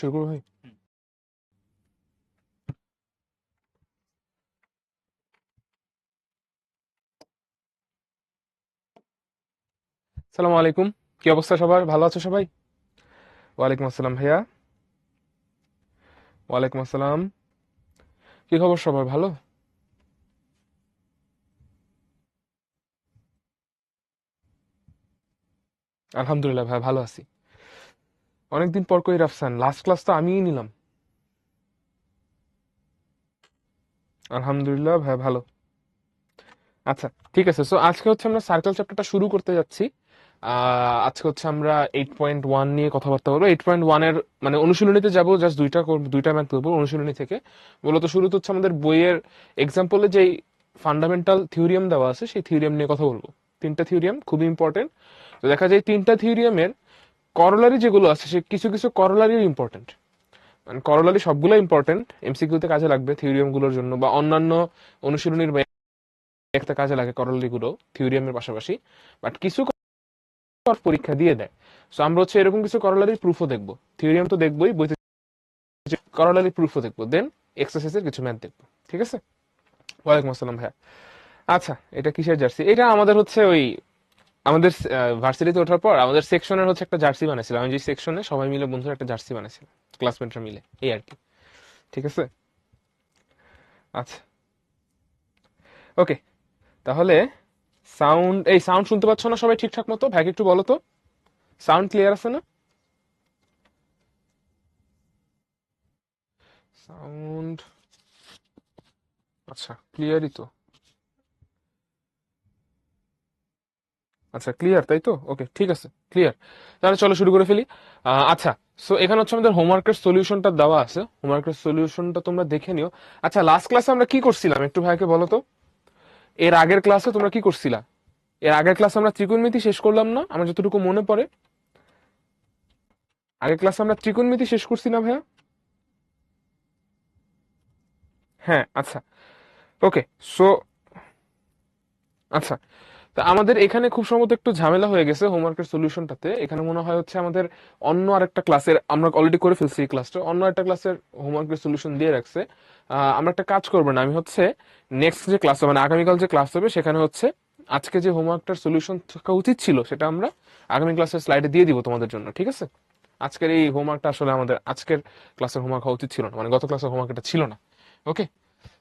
শুরু করবো ভাই। সালামু আলাইকুম। কি অবস্থা সবার? ভালো আছো সবাই? ওয়ালাইকুম আসসালাম ভাইয়া। ওয়ালাইকুম আসসালাম। কি খবর সবার? ভালো? আলহামদুলিল্লাহ ভাই, ভালো আছি। অনেকদিন পর কই রাফসান, লাস্ট ক্লাস তো আমিই নিলাম। আলহামদুলিল্লাহ ভাই, ভালো। আচ্ছা, ঠিক আছে। সো আজকে হচ্ছে আমরা সার্কেল চ্যাপ্টারটা শুরু করতে যাচ্ছি। আজকে হচ্ছে আমরা 8.1 নিয়ে কথাবার্তা বলবো। 8.1 এর মানে অনুশীলনীতে যাব, জাস্ট দুইটা ম্যাথ করবো অনুশীলনী থেকে। মূলত শুরুতে হচ্ছে আমাদের বইয়ের এক্সাম্পলে যেই ফান্ডামেন্টাল থিওরিয়াম দেওয়া আছে সেই থিওরিয়াম নিয়ে কথা বলবো। তিনটা থিওরিয়াম খুবই ইম্পর্টেন্ট। তো দেখা যায় তিনটা থিওরিয়ামের করলারি যেগুলো আছে সে কিছু কিছু করলারিও ইম্পর্টেন্ট। মানে করলারি সবগুলো ইম্পর্টেন্ট, এমসিকিউতে কাজে লাগবে থিওরিয়াম গুলোর জন্য, বা অন্যান্য অনুশীলনীর একটা কাজে লাগে করলারি গুলো থিওরিয়ামের পাশাপাশি। বাট কিছু পরীক্ষা দিয়ে দেয়। সো আমরা হচ্ছে এরকম কিছু করলারি প্রুফও দেখবো। থিওরিয়াম তো দেখবোই, বইতে করলারি প্রুফও দেখবো, দেন এক্সারসাইজের কিছু ম্যাথ দেখবো। ঠিক আছে? ওয়ালাইকুম আসসালাম ভাইয়া। আচ্ছা, এটা কিসের জার্সি? এটা আমাদের হচ্ছে ওই আমাদের ভার্সিটিতে ওঠার পর আমাদের সেকশনের হচ্ছে একটা জার্সি বানাইছিলাম। আমি যে সেকশনে সবাই মিলে বন্ধুরা একটা জার্সি বানাইছিলাম, ক্লাসমেটরা মিলে, এই আর কি। ঠিক আছে? আচ্ছা, ওকে। তাহলে সাউন্ড শুনতে পাচ্ছ না সবাই ঠিকঠাক মতো? ভাইকে একটু বলো তো, সাউন্ড ক্লিয়ার আছে না? সাউন্ড, আচ্ছা ক্লিয়ারই তো। আচ্ছা ক্লিয়ার, তাই তো? ওকে, ঠিক আছে, ক্লিয়ার। তাহলে চলো শুরু করে ফেলি। আচ্ছা, সো এখানে হচ্ছে আমাদের হোমওয়ার্কের সলিউশনটা দেওয়া আছে। হোমওয়ার্কের সলিউশনটা তোমরা দেখে নিও। আচ্ছা, লাস্ট ক্লাসে আমরা কি করছিলাম একটু ভাইকে বলো তো। এর আগের ক্লাসে তোমরা কি করছিলা? এর আগের ক্লাসে আমরা ত্রিকোণমিতি শেষ করলাম না, আমার যতটুকু মনে পড়ে। আগের ক্লাসে আমরা ত্রিকোণমিতি শেষ করছি না ভাইয়া? হ্যাঁ, আচ্ছা, ওকে। সো আচ্ছা, তা আমাদের এখানে খুব সম্ভবত একটু ঝামেলা হয়ে গেছে হোমওয়ার্কের সলিউশনটাতে। এখানে মনে হয় হচ্ছে আমাদের অন্য আরেকটা ক্লাসের, আমরা অলরেডি করে ফেলছি এই ক্লাসটা, অন্য একটা ক্লাসের হোমওয়ার্কের সলিউশন দিয়ে রাখছে। আমরা একটা কাজ করবো না, আমি হচ্ছে নেক্সট যে ক্লাস মানে আগামীকাল যে ক্লাস হবে সেখানে হচ্ছে আজকে যে হোমওয়ার্কটার সলিউশন থাকা উচিত ছিল সেটা আমরা আগামী ক্লাসের স্লাইডে দিয়ে দিব তোমাদের জন্য। ঠিক আছে? আজকের এই হোমওয়ার্কটা আসলে আমাদের আজকের ক্লাসের হোমওয়ার্ক হওয়া উচিত ছিল না, মানে গত ক্লাসের হোমওয়ার্ক এটা ছিল না। ওকে,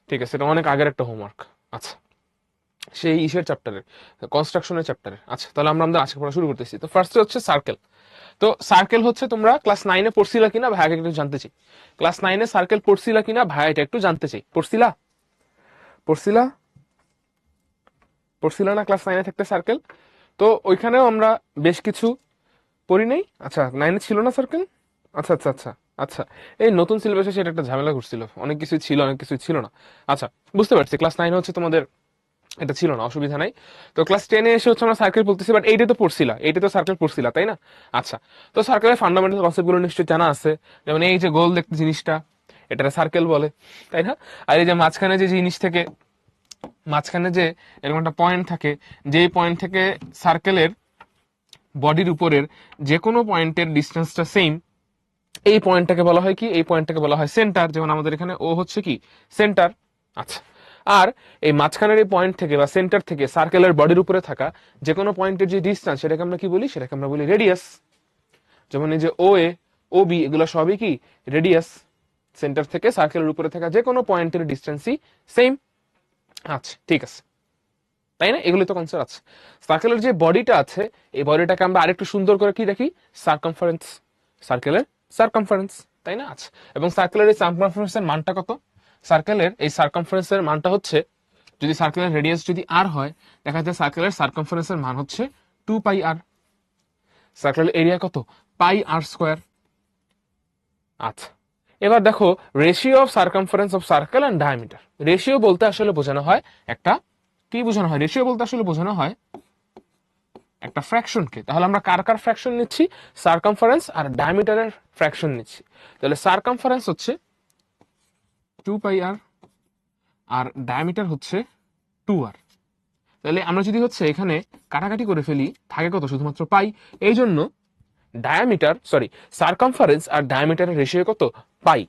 ঠিক আছে, এটা অনেক আগের একটা হোমওয়ার্ক। আচ্ছা, সেই ইসের চ্যাপ্টারের, কনস্ট্রাকশনের চ্যাপ্টারের। আচ্ছা, তাহলে আমরা আমাদের আজকে পড়া শুরু করতেছি। তো ফার্স্ট হচ্ছে সার্কেল। তো সার্কেল হচ্ছে তোমরা ক্লাস 9-এ পড়ছিলা কিনা ভাইয়াকে একটু জানতে চাই। ক্লাস 9-এ সার্কেল পড়ছিলা কিনা ভাইয়া এটা একটু জানতে চাই। পড়ছিলা? পড়ছিলা? পড়ছিলা না ক্লাস 9-এ থাকতে সার্কেল? তো ওইখানেও আমরা বেশ কিছু পড়ি নাই। আচ্ছা, 9-এ ছিল না সার্কেল? আচ্ছা আচ্ছা আচ্ছা। আচ্ছা, এই নতুন সিলেবাসে সেটা একটা ঝামেলা করছিল, অনেক কিছুই ছিল অনেক কিছুই ছিল না। আচ্ছা, বুঝতে পারছি ক্লাস 9 হচ্ছে তোমাদের এটা ছিল না, অসুবিধা নাই। তো ক্লাস 10-এ এসে হচ্ছে আমরা সার্কেল পড়তেছি, বাট এইটা তো পড়ছিলা, এইটা তো সার্কেল পড়ছিলা তাই না? আচ্ছা, তো সার্কেলের ফান্ডামেন্টাল কনসেপ্ট গুলো নিশ্চয়ই জানা আছে। যেমন এই যে গোল দেখতে জিনিসটা, এটা সার্কেল বলে, তাই না? আর এই যে মাঝখানে যে জিনিস থেকে, মাঝখানে যে এরকম একটা পয়েন্ট থাকে, যেই পয়েন্ট থেকে সার্কেলের বডির উপরের যে কোনো পয়েন্টের ডিস্টেন্সটা সেম, এই পয়েন্টটাকে বলা হয় কি? এই পয়েন্টটাকে বলা হয় সেন্টার। যেমন আমাদের এখানে ও হচ্ছে কি? সেন্টার। আচ্ছা, আর এই মাঝখানের এই পয়েন্ট থেকে বা সেন্টার থেকে সার্কেলের বডির উপরে থাকা যে কোনো পয়েন্টের যে ডিস্টেন্স সেটাকে আমরা কি বলি? সেটাকে আমরা বলি রেডিয়াস। যেমন এই যে ও এ, ও বি, এগুলো সবই কি? রেডিয়াস। সেন্টার থেকে সার্কেলের উপরে থাকা যে কোনো পয়েন্টের ডিস্টেন্সই সেম। আচ্ছা, ঠিক আছে, তাই না? এগুলো তো কনসেপ্ট আছে। সার্কেলের যে বডিটা আছে এই বডিটাকে আমরা আরেকটু সুন্দর করে কি রাখি? সার্কামফারেন্স। সার্কেলের সার্কামফারেন্স, তাই না? আচ্ছা, এবং সার্কেলের এই সার্কামফারেন্সের মানটা কত? সার্কেলের এই সার্কামফারেন্সের মানটা হচ্ছে, যদি সার্কেলের রেডিয়াস যদি আর হয়, দেখা যায় সার্কেলের সার্কামফারেন্সের মান হচ্ছে 2πr। সার্কেলের এরিয়া কত? πr²। আচ্ছা, এবার দেখো ratio of circumference of circle and diameter. Ratio বলতে আসলে বোঝানো হয় একটা, কি বোঝানো হয়? রেশিও বলতে আসলে বোঝানো হয় একটা ফ্র্যাকশনকে। তাহলে আমরা কার কার ফ্র্যাকশন নিচ্ছি? সার্কামফারেন্স আর ডায়ামিটারের ফ্র্যাকশন নিচ্ছি। তাহলে সার্কামফারেন্স হচ্ছে 2πr আর ডায়ামিটার হচ্ছে 2r। তাহলে আমরা যদি হচ্ছে এখানে কাটাকাটি করে ফেলি, থাকে কত? শুধুমাত্র পাই। এই জন্য সার্কামফারেন্স আর ডায়ামিটারের রেশিও কত? পাই।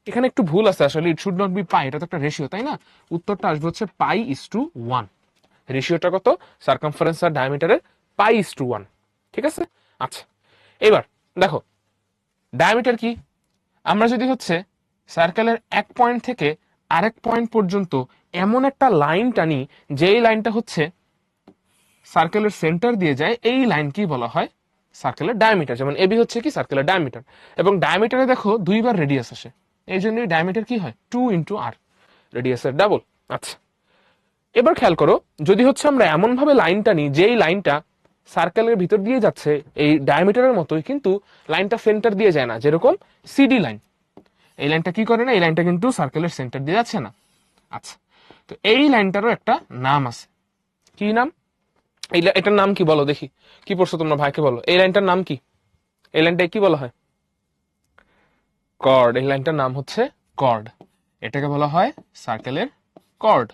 এখানে একটু ভুল আছে, আসলে ইট শুড নট বি পাই, এটা তো একটা রেশিও, তাই না? উত্তরটা আসবে হচ্ছে π:1। রেশিওটা কত? সার্কামফারেন্স আর ডায়ামিটারের π:1। ঠিক আছে। আচ্ছা, এবার দেখো ডায়ামিটার কি। আমরা যদি হচ্ছে সার্কেলের এক পয়েন্ট থেকে আরেক পয়েন্ট পর্যন্ত এমন একটা লাইন টানি, যেই লাইনটা হচ্ছে সার্কেলের সেন্টার দিয়ে যায়, এই লাইন কি বলা হয়? সার্কেলের ডায়ামিটার। যেমন এবি হচ্ছে কি সার্কেলের ডায়ামিটার, এবং ডায়ামিটারে দেখো দুইবার রেডিয়াস আসে, এই জন্যই ডায়ামিটার কি হয়? 2 × r, রেডিয়াসের ডাবল। আচ্ছা, এবার খেয়াল করো, যদি হচ্ছে আমরা এমন ভাবে লাইন টানি যেই লাইনটা সার্কেলের ভিতর দিয়ে যাচ্ছে এই ডায়ামিটারের মতোই, কিন্তু লাইনটা সেন্টার দিয়ে যায় না, যেরকম সিডি লাইন, এই লাইনটা কি করে না, এই লাইনটা কিন্তু সার্কেলের সেন্টার দিয়ে যাচ্ছে না। আচ্ছা, তো এই লাইনটারও একটা নাম আছে। কি নাম? এটার নাম কি বলো দেখি, কি পড়ছো তোমরা, ভাইকে বলো এই লাইনটার নাম কি? এই লাইনটাকে কি বলা হয়? কর্ড। এই লাইনটার নাম হচ্ছে কর্ড, এটাকে বলা হয় সার্কেলের কর্ড।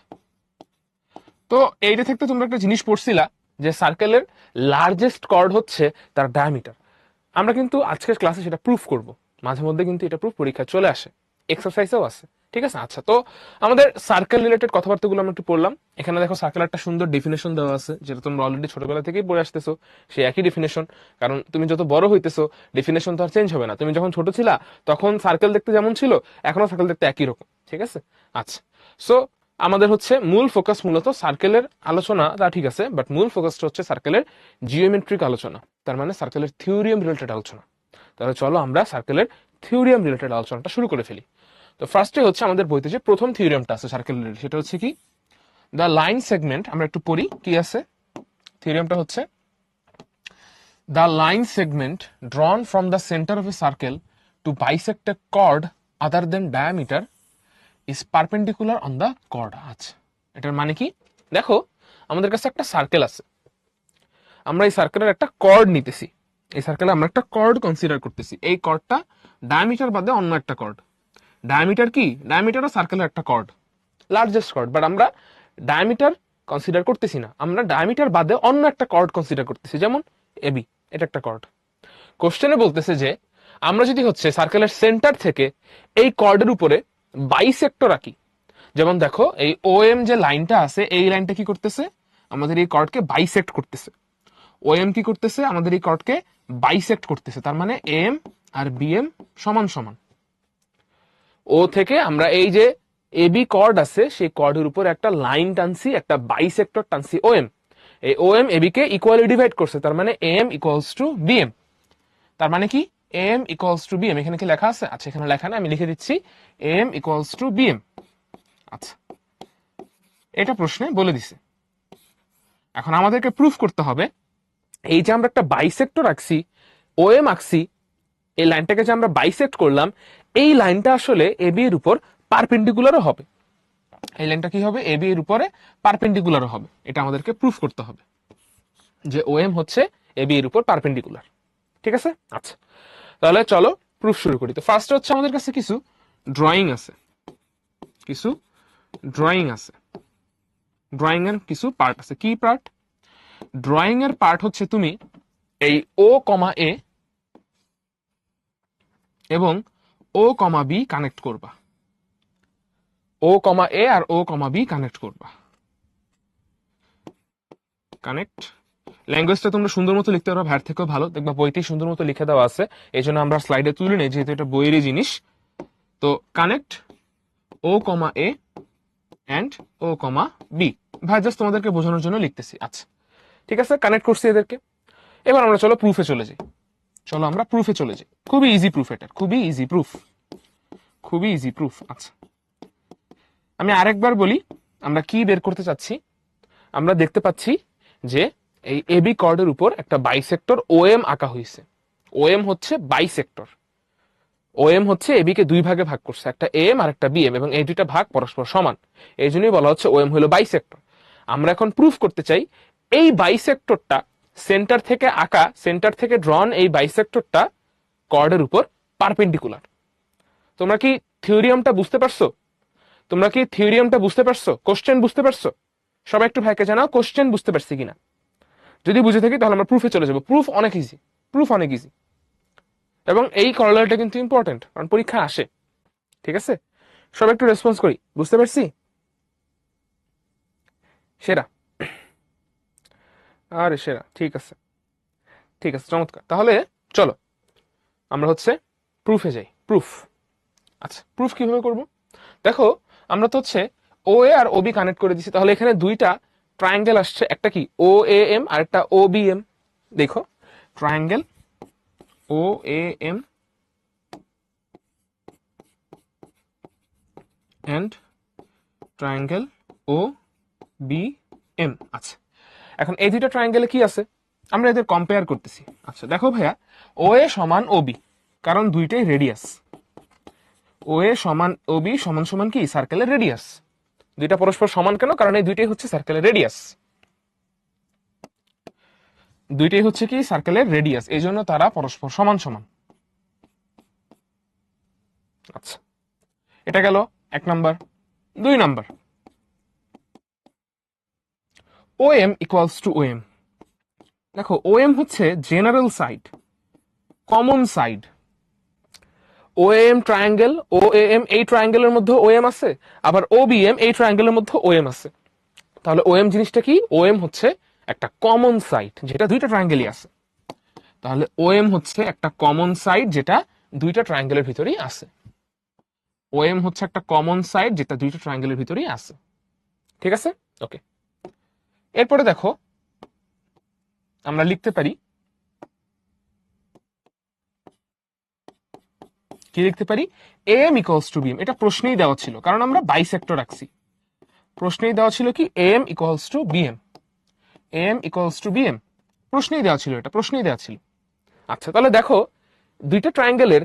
তো এইটা থেকে তোমরা একটা জিনিস পড়ছিলা যে সার্কেলের লার্জেস্ট কর্ড হচ্ছে তার ডায়ামিটার। আমরা কিন্তু আজকের ক্লাসে সেটা প্রুফ করব, মাঝে মধ্যে কিন্তু এটা প্রুফ পরীক্ষায় চলে আসে, এক্সারসাইজেও আছে। ঠিক আছে। আচ্ছা, তো আমাদের সার্কেল রিলেটেড কথাবার্তাগুলো আমরা একটু পড়লাম। এখানে দেখো সার্কেল একটা সুন্দর ডেফিনেশন দেওয়া আছে, যেটা তোমরা অলরেডি ছোটবেলা থেকেই পড়ে আসতেছো, সেই একই ডেফিনেশন। কারণ তুমি যত বড় হইতেছো ডেফিনেশন তো আর চেঞ্জ হবে না। তুমি যখন ছোট ছিলা তখন সার্কেল দেখতে যেমন ছিল, এখনো সার্কেল দেখতে একই রকম। ঠিক আছে। আচ্ছা, সো আমাদের হচ্ছে মূল ফোকাস মূলত সার্কেলের আলোচনা, তা ঠিক আছে, বাট মূল ফোকাসটা হচ্ছে সার্কেলের জিওমেট্রিক আলোচনা, তার মানে সার্কেলের থিওরিয়াম রিলেটেড আলোচনা। তাহলে চলো আমরা সার্কেলের থিওরিয়াম রিলেটেড আলোচনাটা শুরু করে ফেলি। তো ফার্স্টে হচ্ছে আমাদের বইতে যে প্রথম থিওরিয়ামটা আছে সার্কেল রিলেটেড, সেটা হচ্ছে কি, দ্য লাইন সেগমেন্ট। আমরা একটু পড়ি কি আছে। থিওরিয়ামটা হচ্ছে, the line segment drawn from the centre of a circle to bisect a chord other than diameter is perpendicular on the chord. আচ্ছা, এটার মানে কি? দেখো, আমাদের কাছে একটা সার্কেল আছে, আমরা এই সার্কেলের একটা কর্ড নিতেছি, এই সার্কেলে আমরা একটা কর্ড কনসিডার করতেছি, এই কর্ডটা ডায়ামিটার বাদে অন্য একটা কর্ড। ডায়ামিটার কি? ডায়ামিটারও সার্কেলের একটা কর্ড, লার্জেস্ট কর্ড, বাট আমরা ডায়ামিটার কনসিডার করতেছি না, আমরা ডায়ামিটার বাদে অন্য একটা কর্ড কনসিডার করতেছি, যেমন এবি, এটা একটা কর্ড। কোশ্চেনে বলতেছে যে আমরা যদি হচ্ছে সার্কেলের সেন্টার থেকে এই কর্ডের উপরে বাইসেক্টর আঁকি, যেমন দেখো এই ওএম যে লাইনটা আছে, এই লাইনটা কি করতেছে? আমাদের এই কর্ডকে বাইসেক্ট করতেছে। ওএম কি করতেছে? আমাদের এই কর্ডকে বাইসেক্ট করতেছে, তার মানে এম আর বিএম সমান সমান। ও থেকে আমরা এই যে এবি কর্ড আছে, সেই কর্ডের উপর একটা লাইন টানছি, একটা বাইসেক্টর টানছি ওএম। এই ওএম এবি কে ইকুয়ালি ডিভাইড করছে, তার মানে এম ইকুয়ালস টু বিএম। তার মানে কি? M equals to BM. এখানে কি লেখা আছে? আচ্ছা, এখানে লেখা না, আমি লিখে দিচ্ছি, এম ইকুয়ালস টু বিএম। আচ্ছা, এটা প্রশ্নে বলে দিছে। এখন আমাদেরকে প্রুফ করতে হবে, এই যে আমরা একটা বাইসেক্টর রাখছি, ওএম আঁকছি, এই লাইনটাকে যে আমরা বাইসেক্ট করলাম, এই লাইনটা আসলে এবি এর উপর পারপেন্ডিকুলারও হবে। এই লাইনটা কি হবে? এবি এর উপরে পারপেন্ডিকুলারও হবে। এটা আমাদেরকে প্রুফ করতে হবে যে ওএম হচ্ছে এবি এর উপর পারপেন্ডিকুলার। ঠিক আছে। আচ্ছা, তাহলে চলো প্রুফ শুরু করি। তো ফার্স্ট হচ্ছে আমাদের কাছে কিছু ড্রয়িং আছে, কিছু ড্রয়িং আছে, ড্রয়িং এর কিছু পার্ট আছে। কি পার্ট? ড্রয়িং এর পার্ট হচ্ছে তুমি এই ও কমা এ এবং ও কমা বি কানেক্ট করবা, ও কমা এ আর ও কমা বি কানেক্ট করবা। কানেক্ট ল্যাঙ্গুয়েজটা তোমরা সুন্দর মতো লিখতে পারো, ভাইয়ের থেকেও ভালো, দেখবা বইতেই সুন্দর মতো লিখে দেওয়া আছে, এই জন্য আমরা স্লাইডে তুলে নেই, যেহেতু এটা বইয়েরই জিনিস। তো connect O comma A and O comma B. ভাই জাস্ট তোমাদেরকে বোঝানোর জন্য লিখতেছি। আচ্ছা, ঠিক আছে, কানেক্ট করছি এদেরকে। এবার আমরা চলো প্রুফে চলে যাই। চলো আমরা প্রুফে চলে যাই। খুবই ইজি প্রুফ, এটা খুবই ইজি প্রুফ, খুবই ইজি প্রুফ। আচ্ছা, আমি আরেকবার বলি আমরা কি বের করতে চাচ্ছি। আমরা দেখতে পাচ্ছি যে এই এবি কর্ডের উপর একটা বাইসেক্টর ওএম আঁকা হয়েছে। ওএম হচ্ছে বাইসেক্টর, ওএম হচ্ছে এবি কে দুই ভাগে ভাগ করছে, একটা এম আর একটা বিএম, এবং এই দুইটা ভাগ পরস্পর সমান, এই জন্যই বলা হচ্ছে ওএম হলো বাইসেক্টর। আমরা এখন প্রুফ করতে চাই এই বাইসেক্টরটা সেন্টার থেকে আঁকা, সেন্টার থেকে ড্রন এই বাইসেক্টরটা কর্ডের উপর পারপেন্ডিকুলার। তোমরা কি থিওরিয়ামটা বুঝতে পারছো? তোমরা কি থিওরিয়ামটা বুঝতে পারছো? কোশ্চেন বুঝতে পারছো? সবাই একটু ভাইকে জানাও কোশ্চেন বুঝতে পারছি কিনা। যদি বুঝে থাকি তাহলে আমরা প্রুফে চলে যাবো। প্রুফ অনেক ইজি, প্রুফ অনেক ইজি। এবং এই করলারটা কিন্তু ইম্পর্টেন্ট, কারণ পরীক্ষা আসে। ঠিক আছে, সব একটু রেসপন্স করি, বুঝতে পারছি? সেরা, আরে সেরা, ঠিক আছে, ঠিক আছে, চমৎকার। তাহলে চলো আমরা হচ্ছে প্রুফে যাই। প্রুফ, আচ্ছা প্রুফ কিভাবে করব? দেখো, আমরা তো হচ্ছে ও এ আর ও বি কানেক্ট করে দিচ্ছি, তাহলে এখানে দুইটা ট্রায়াঙ্গেল আসছে, একটা কি ও এ এম আর একটা ও বি এম। দেখো, triangle O A M and triangle O B M. আচ্ছা, এখন এই দুইটা ট্রায়াঙ্গেলে কি আছে, আমরা এদের কম্পেয়ার করতেছি। আচ্ছা দেখো ভাইয়া, ও এ সমান ও বি, কারণ দুইটাই রেডিয়াস। ও এ সমান ও বি সমান সমান কি সার্কেলের রেডিয়াস। দুইটা পরস্পর সমান কেন? কারণ এই দুইটাই হচ্ছে সার্কেলের রেডিয়াস। দুইটাই হচ্ছে কি সার্কেলের রেডিয়াস, এই জন্য তারা পরস্পর সমান সমান। আচ্ছা, এটা গেল 1 number. 2 number, O M equals to O M. দেখো, ও এম হচ্ছে general side, common side. O M triangle, O M এই ট্রায়াঙ্গেলের মধ্যে ও এম আছে, আবার ও বি এম এই ট্রায়াঙ্গেলের মধ্যে ও এম আছে। তাহলে ও এম জিনিসটা কি? ও এম হচ্ছে একটা কমন সাইড যেটা দুইটা ট্রায়াঙ্গেলই আছে। তাহলে ও এম হচ্ছে একটা কমন সাইড যেটা দুইটা ট্রায়াঙ্গেলের ভিতরেই আছে। ও এম হচ্ছে একটা কমন সাইড যেটা দুইটা ট্রায়াঙ্গেলের ভিতরেই আছে। ঠিক আছে, ওকে। এরপরে দেখো, আমরা লিখতে পারি, কি লিখতে পারি? A M equals to B M. এটা প্রশ্নেই দেওয়া ছিল, কারণ আমরা বাইসেক্টর রাখছি। প্রশ্নেই দেওয়া ছিল কি A M equals to B M. A M equals to B M প্রশ্নেই দেওয়া ছিল, এটা প্রশ্নেই দেওয়া ছিল। আচ্ছা, তাহলে দেখো, দুইটা ট্রায়াঙ্গেলের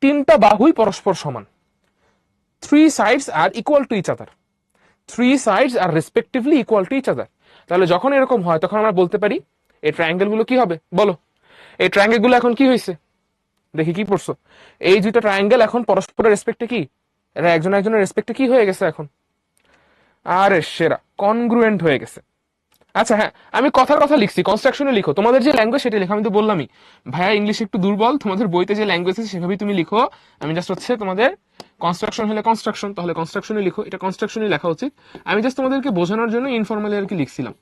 তিনটা বাহুই পরস্পর সমান। 3 sides are equal to each other. 3 sides are respectively equal to each other. তাহলে যখন এরকম হয়, তখন আমরা বলতে পারি এই ট্রায়াঙ্গেল গুলো কি হবে বলো? এই ট্রায়াঙ্গেল গুলো এখন কি হয়েছে? দেখি কি পড়ছো? এই দুটো ট্রায়াঙ্গেল এখন পরস্পরের রেসপেক্টে কি, এরা একজন একজনের রেসপেক্টে কি হয়ে গেছে এখন? আরে সেরা, কনগ্রুয়েন্ট হয়ে গেছে। আচ্ছা হ্যাঁ, আমি কথার কথা লিখছি, কনস্ট্রাকশনে লিখো। তোমাদের যে ল্যাঙ্গুয়েজ সেটা লেখো, আমি তো বললামই ভাইয়া ইংলিশ একটু দুর্বল, তোমাদের বইতে যে ল্যাঙ্গুয়েজ আছে সেভাবেই তুমি লিখো। আমি জাস্ট হচ্ছে তোমাদের কনস্ট্রাকশন হলে কনস্ট্রাকশন, তাহলে কনস্ট্রাকশনে লিখো, এটা কনস্ট্রাকশনই লেখা উচিত। আমি জাস্ট তোমাদেরকে বোঝানোর জন্য ইনফর্মালি আর কি লিখছিলাম।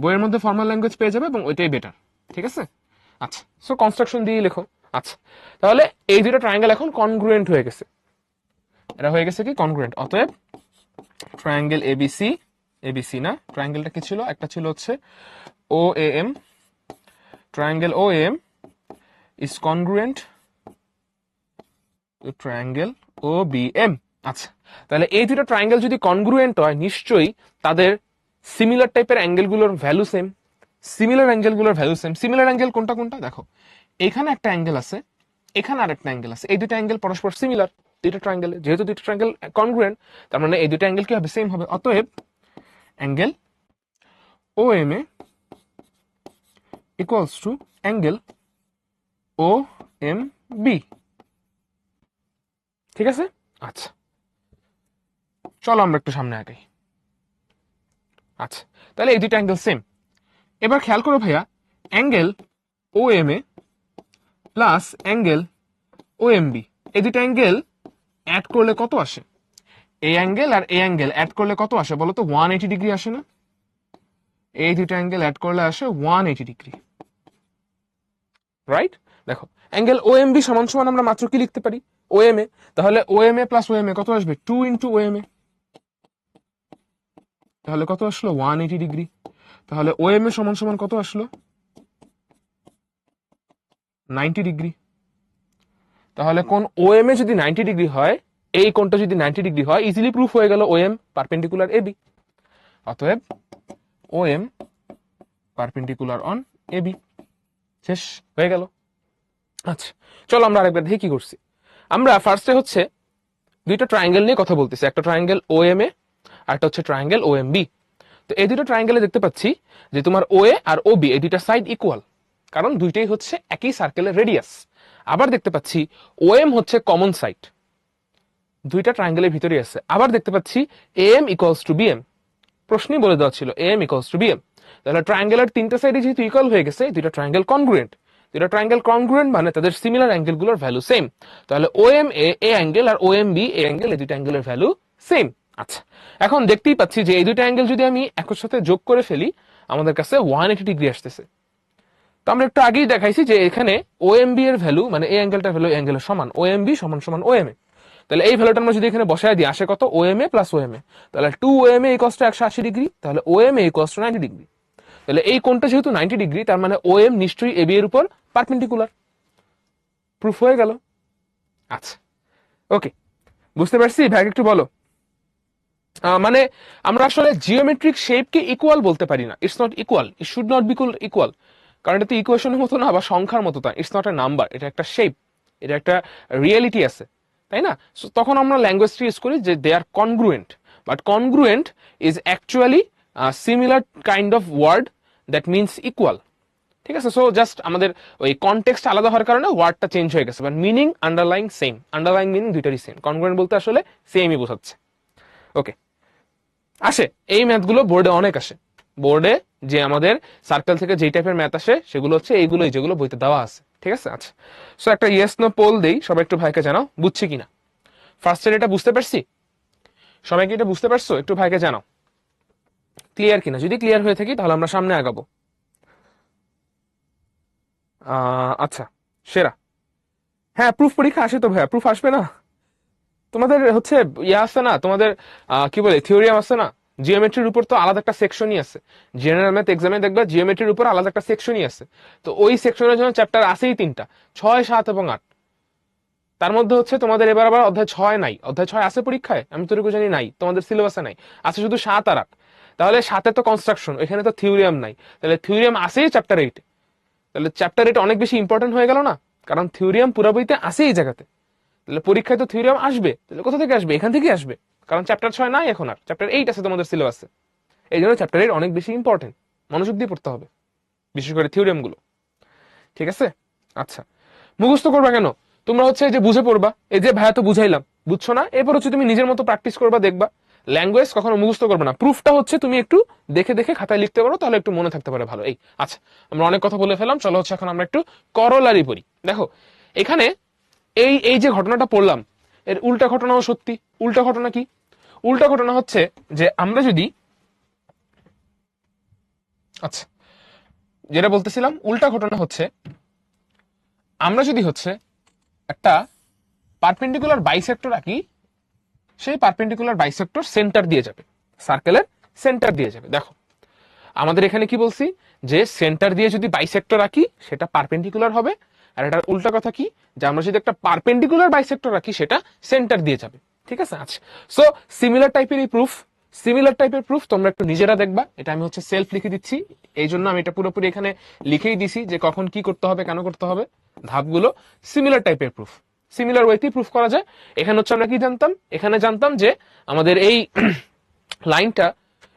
বইয়ের মধ্যে ফর্মাল ল্যাঙ্গুয়েজ পেয়ে যাবে এবং ওইটাই বেটার। ঠিক আছে, আচ্ছা, সো কনস্ট্রাকশন দিয়ে লেখো। আচ্ছা, তাহলে এই দুটো ট্রায়াঙ্গেল এখন কনগ্রুয়েন্ট হয়ে গেছে। এটা হয়ে গেছে কি কনগ্রুয়েন্ট। অতএব ট্রায়াঙ্গেল এবিসি, এবিসি না, ট্রায়াঙ্গেলটা কি ছিল? একটা ছিল হচ্ছে O A M. Triangle O M is congruent to triangle OBM। আচ্ছা, তাহলে এই দুটো ট্রায়াঙ্গেল যদি কনগ্রুয়েন্ট হয়, নিশ্চয়ই তাদের সিমিলার টাইপের অ্যাঙ্গেলগুলোর ভ্যালু সেম। সিমিলার অ্যাঙ্গেলগুলোর ভ্যালু সেম। সিমিলার অ্যাঙ্গেল কোনটা কোনটা? দেখো, এখানে একটা অ্যাঙ্গেল আছে, এখানে আরেকটা অ্যাঙ্গেল আছে, এই দুটো অ্যাঙ্গেল পরস্পর সিমিলার দুইটা ট্রায়াঙ্গেলে। যেহেতু দুটো ট্রায়াঙ্গেল কনগ্রুয়েন্ট, তার মানে এই দুটো অ্যাঙ্গেল কি হবে? সেম হবে। অতএব angle OMA equals to angle OMB। ঠিক আছে, আচ্ছা চলো আমরা একটু সামনে আগাই। আচ্ছা, তাহলে এই দুইটা অ্যাঙ্গেল সেম। এবার খেয়াল করো ভাইয়া, angle OMA plus angle OMB, এই দুইটা অ্যাঙ্গেল অ্যাড করলে কত আসে? এই অ্যাঙ্গেল আর এই অ্যাঙ্গেল অ্যাড করলে কত আসে বলো তো? 180 ডিগ্রি আসে না? এই দুইটা অ্যাঙ্গেল অ্যাড করলে আসে 180 ডিগ্রি, রাইট? দেখো, অ্যাঙ্গেল OMB সমান সমান আমরা মাত্র কি লিখতে পারি? OMA। তাহলে OMA প্লাস OMA কত আসবে? 2 ইন্টু OMA। তাহলে কত আসলো? 180 ডিগ্রি। তাহলে OMA সমান সমান কত আসলো? 90 ডিগ্রি। তাহলে কোন OMA যদি 90 ডিগ্রি হয়, এই কোণটা যদি 90 ডিগ্রি হয়, ইজিলি প্রুফ হয়ে গেল OM পারপেন্ডিকুলার AB। অতএব OM পারপেন্ডিকুলার অন AB। শেষ হয়ে গেল। আচ্ছা, চলো আমরা আরেকবার দেখি কি করছি। আমরা ফার্স্টে হচ্ছে দুইটা ট্রায়াঙ্গেল নিয়ে কথা বলতেছি, একটা ট্রায়াঙ্গেল OMA আর একটা হচ্ছে ট্রায়াঙ্গেল OMB। তো এই দুটো ট্রায়াঙ্গেলে দেখতে পাচ্ছি যে তোমার OA আর OB এই দুইটা সাইড ইকুয়াল, কারণ দুইটাই হচ্ছে একই সার্কেলের রেডিয়াস। আবার দেখতে পাচ্ছি OM হচ্ছে কমন সাইড, দুইটা ট্রায়াঙ্গেলের ভিতরে আছে। আবার দেখতে পাচ্ছি AM ইকুয়ালস টু BM, প্রশ্নই বলে দেওয়া ছিল AM ইকুয়ালস টু BM। তাহলে ট্রায়াঙ্গেলের তিনটা সাইডে যেহেতু ইকুয়াল হয়ে গেছে, দুইটা ট্রায়াঙ্গেল কনগ্রুয়েন্ট। দুটো ট্রায়াঙ্গেল কনগ্রুয়েন্ট মানে তাদের সিমিলার অ্যাঙ্গেল গুলোর ভ্যালু সেম। তাহলে OM এ অ্যাঙ্গেল আর OMB এ অ্যাঙ্গেল, এই দুটো অ্যাঙ্গেলের ভ্যালু সেম। আচ্ছা, এখন দেখতেই পাচ্ছি যে এই দুটো অ্যাঙ্গেল যদি আমি একর সাথে যোগ করে ফেলি আমাদের কাছে 180 ডিগ্রি আসতেছে। তো আমরা একটু আগেই দেখাইছি যে এখানে OMB এর ভ্যালু মানে এই অ্যাঙ্গেলটার ভ্যালু অ্যাঙ্গেলের সমান, OMB সমান সমান OMA। তাহলে এই ভ্যালুটা আমরা যদি এখানে বসায় দিই আসে কত, OMA প্লাস OMA। তাহলে 2OMA ইকুয়ালস টু 180 ডিগ্রি, তাহলে OMA ইকুয়ালস টু 90 ডিগ্রি। তাহলে এই কোণটা যেহেতু 90 ডিগ্রি তার মানে OM নিশ্চয়ই AB এর উপর পারপেন্ডিকুলার। প্রুফ হয়ে গেল। আচ্ছা ওকে, বুঝতে পারছি ভাই, একটু বলো। মানে আমরা আসলে জিওমেট্রিক শেপকে ইকুয়াল বলতে পারি না, it's not equal, it should not be equal, কারণ এটা তো ইকুয়েশনের মতো না বা সংখ্যার মতো তা, ইটস নট এ নাম্বার, এটা একটা শেপ, এটা একটা রিয়েলিটি আছে, তাই না? তখন আমরা ল্যাঙ্গুয়েজটা ইউজ করি যে they are congruent, but congruent is actually similar kind of word that means equal. ঠিক আছে, সো জাস্ট আমাদের ওই কনটেক্সট আলাদা হওয়ার কারণে ওয়ার্ডটা চেঞ্জ হয়ে গেছে, but meaning underlying same, underlying meaning দুইটারই সেম। কনগ্রুয়েন্ট বলতে আসলে সেমই বোঝাচ্ছে। ওকে, আসে এই ম্যাথগুলো বোর্ডে অনেক আসে। বোর্ডে যে আমাদের সার্কেল থেকে যে টাইপের ম্যাথ আসে সেগুলো হচ্ছে এইগুলোই যেগুলো বইতে দেওয়া আছে। ঠিক আছে, আচ্ছা, সো একটা ইয়েস নো পোল দেই, সবাই একটু ভাইকে জানাও বুঝছি কিনা। ফার্স্ট এর এটা বুঝতে পারছি, সবাই কি এটা বুঝতে পারছো? একটু ভাইকে জানাও ক্লিয়ার কিনা। যদি ক্লিয়ার হয়ে থাকি তাহলে আমরা সামনে আগাবো। আচ্ছা সেরা, হ্যাঁ প্রুফ পরীক্ষা আসে তো ভাইয়া, প্রুফ আসবে না? তোমাদের হচ্ছে ইয়ে আছে না, তোমাদের কি বলে থিওরিয়াম আছে না, জিওমেট্রির উপর তো আলাদা একটা সেকশনই আছে। জেনারেল ম্যাথ এক্সামে দেখবা জিওমেট্রির উপর আলাদা একটা সেকশনই আছে। তো ওই সেকশনের জন্য চ্যাপ্টার আছেই 3টা, 6, 7 এবং 8। তার মধ্যে হচ্ছে তোমাদের এবার আবার অধ্যায় 6 নাই, অধ্যায় 6 আছে পরীক্ষায় আমি তোরকু জানি নাই, তোমাদের সিলেবাসে নাই, আছে শুধু 7 আর 8। তাহলে 7-এ তো কনস্ট্রাকশন, এখানে তো থিওরিয়াম নাই, তাহলে থিওরিয়াম আছেই চ্যাপ্টার 8। তাহলে চ্যাপ্টার 8 অনেক বেশি ইম্পর্টেন্ট হয়ে গেল না, কারণ থিওরিয়াম পুরো বইতে আছে এই জায়গাতে। তাহলে পরীক্ষায় তো থিওরিয়াম আসবে, তাহলে কোথা থেকে আসবে? এখান থেকেই আসবে, কারণ চ্যাপ্টার 6 নাই এখন, আর চ্যাপ্টার 8 আছে তোমাদের সিলেবাসে। এই জন্য চ্যাপ্টার 8 অনেক বেশি ইম্পর্টেন্ট, মনোযোগ দিয়ে পড়তে হবে, বিশেষ করে থিওরিয়াম গুলো। ঠিক আছে, আচ্ছা, মুখস্থ করবা কেন? তোমরা হচ্ছে যে বুঝে পড়বা, এই যে ভাইয়া তো বুঝাইলাম, বুঝছো না, এরপর হচ্ছে তুমি নিজের মতো প্র্যাকটিস করবা, দেখবা। ল্যাঙ্গুয়েজ কখনো মুখস্থ করবে না, প্রুফটা হচ্ছে তুমি একটু দেখে দেখে খাতায় লিখতে পারো, তাহলে একটু মনে থাকতে পারে ভালো। এই আচ্ছা, আমরা অনেক কথা বলে ফেলাম, চলো হচ্ছে এখন আমরা একটু করলারি পড়ি। দেখো এখানে এই এই যে ঘটনাটা পড়লাম এর উল্টা ঘটনাও সত্যি। উল্টা ঘটনা কি? উল্টা ঘটনা হচ্ছে যে আমরা যদি, আচ্ছা যেটা বলতেছিলাম, উল্টা ঘটনা হচ্ছে আমরা যদি হচ্ছে একটা পারপেন্ডিকুলার বাইসেক্টর আঁকি, সেই পারপেন্ডিকুলার বাইসেক্টর সেন্টার দিয়ে যাবে, সার্কেলের সেন্টার দিয়ে যাবে। দেখো আমাদের এখানে কি বলছি, যে সেন্টার দিয়ে যদি বাইসেক্টর আঁকি সেটা পারপেন্ডিকুলার হবে, আর এটার উল্টা কথা কি, যে আমরা যদি একটা পারপেন্ডিকুলার বাইসেক্টর রাখি সেটা সেন্টার দিয়ে যাবে। ঠিক আছে, আচ্ছা, সো সিমিলার টাইপের এই প্রুফ, সিমিলার টাইপের প্রুফ তোমরা একটু নিজেরা দেখবা। এটা আমি হচ্ছে সেলফ লিখে দিচ্ছি, এই জন্য আমি এটা পুরোপুরি এখানে লিখেই দিছি যে কখন কি করতে হবে, কেন করতে হবে, ধাপগুলো। সিমিলার টাইপের প্রুফ, সিমিলার ওয়েতে প্রুফ করা যায়। এখানে হচ্ছে আমরা কি জানতাম, এখানে জানতাম যে আমাদের এই লাইনটা,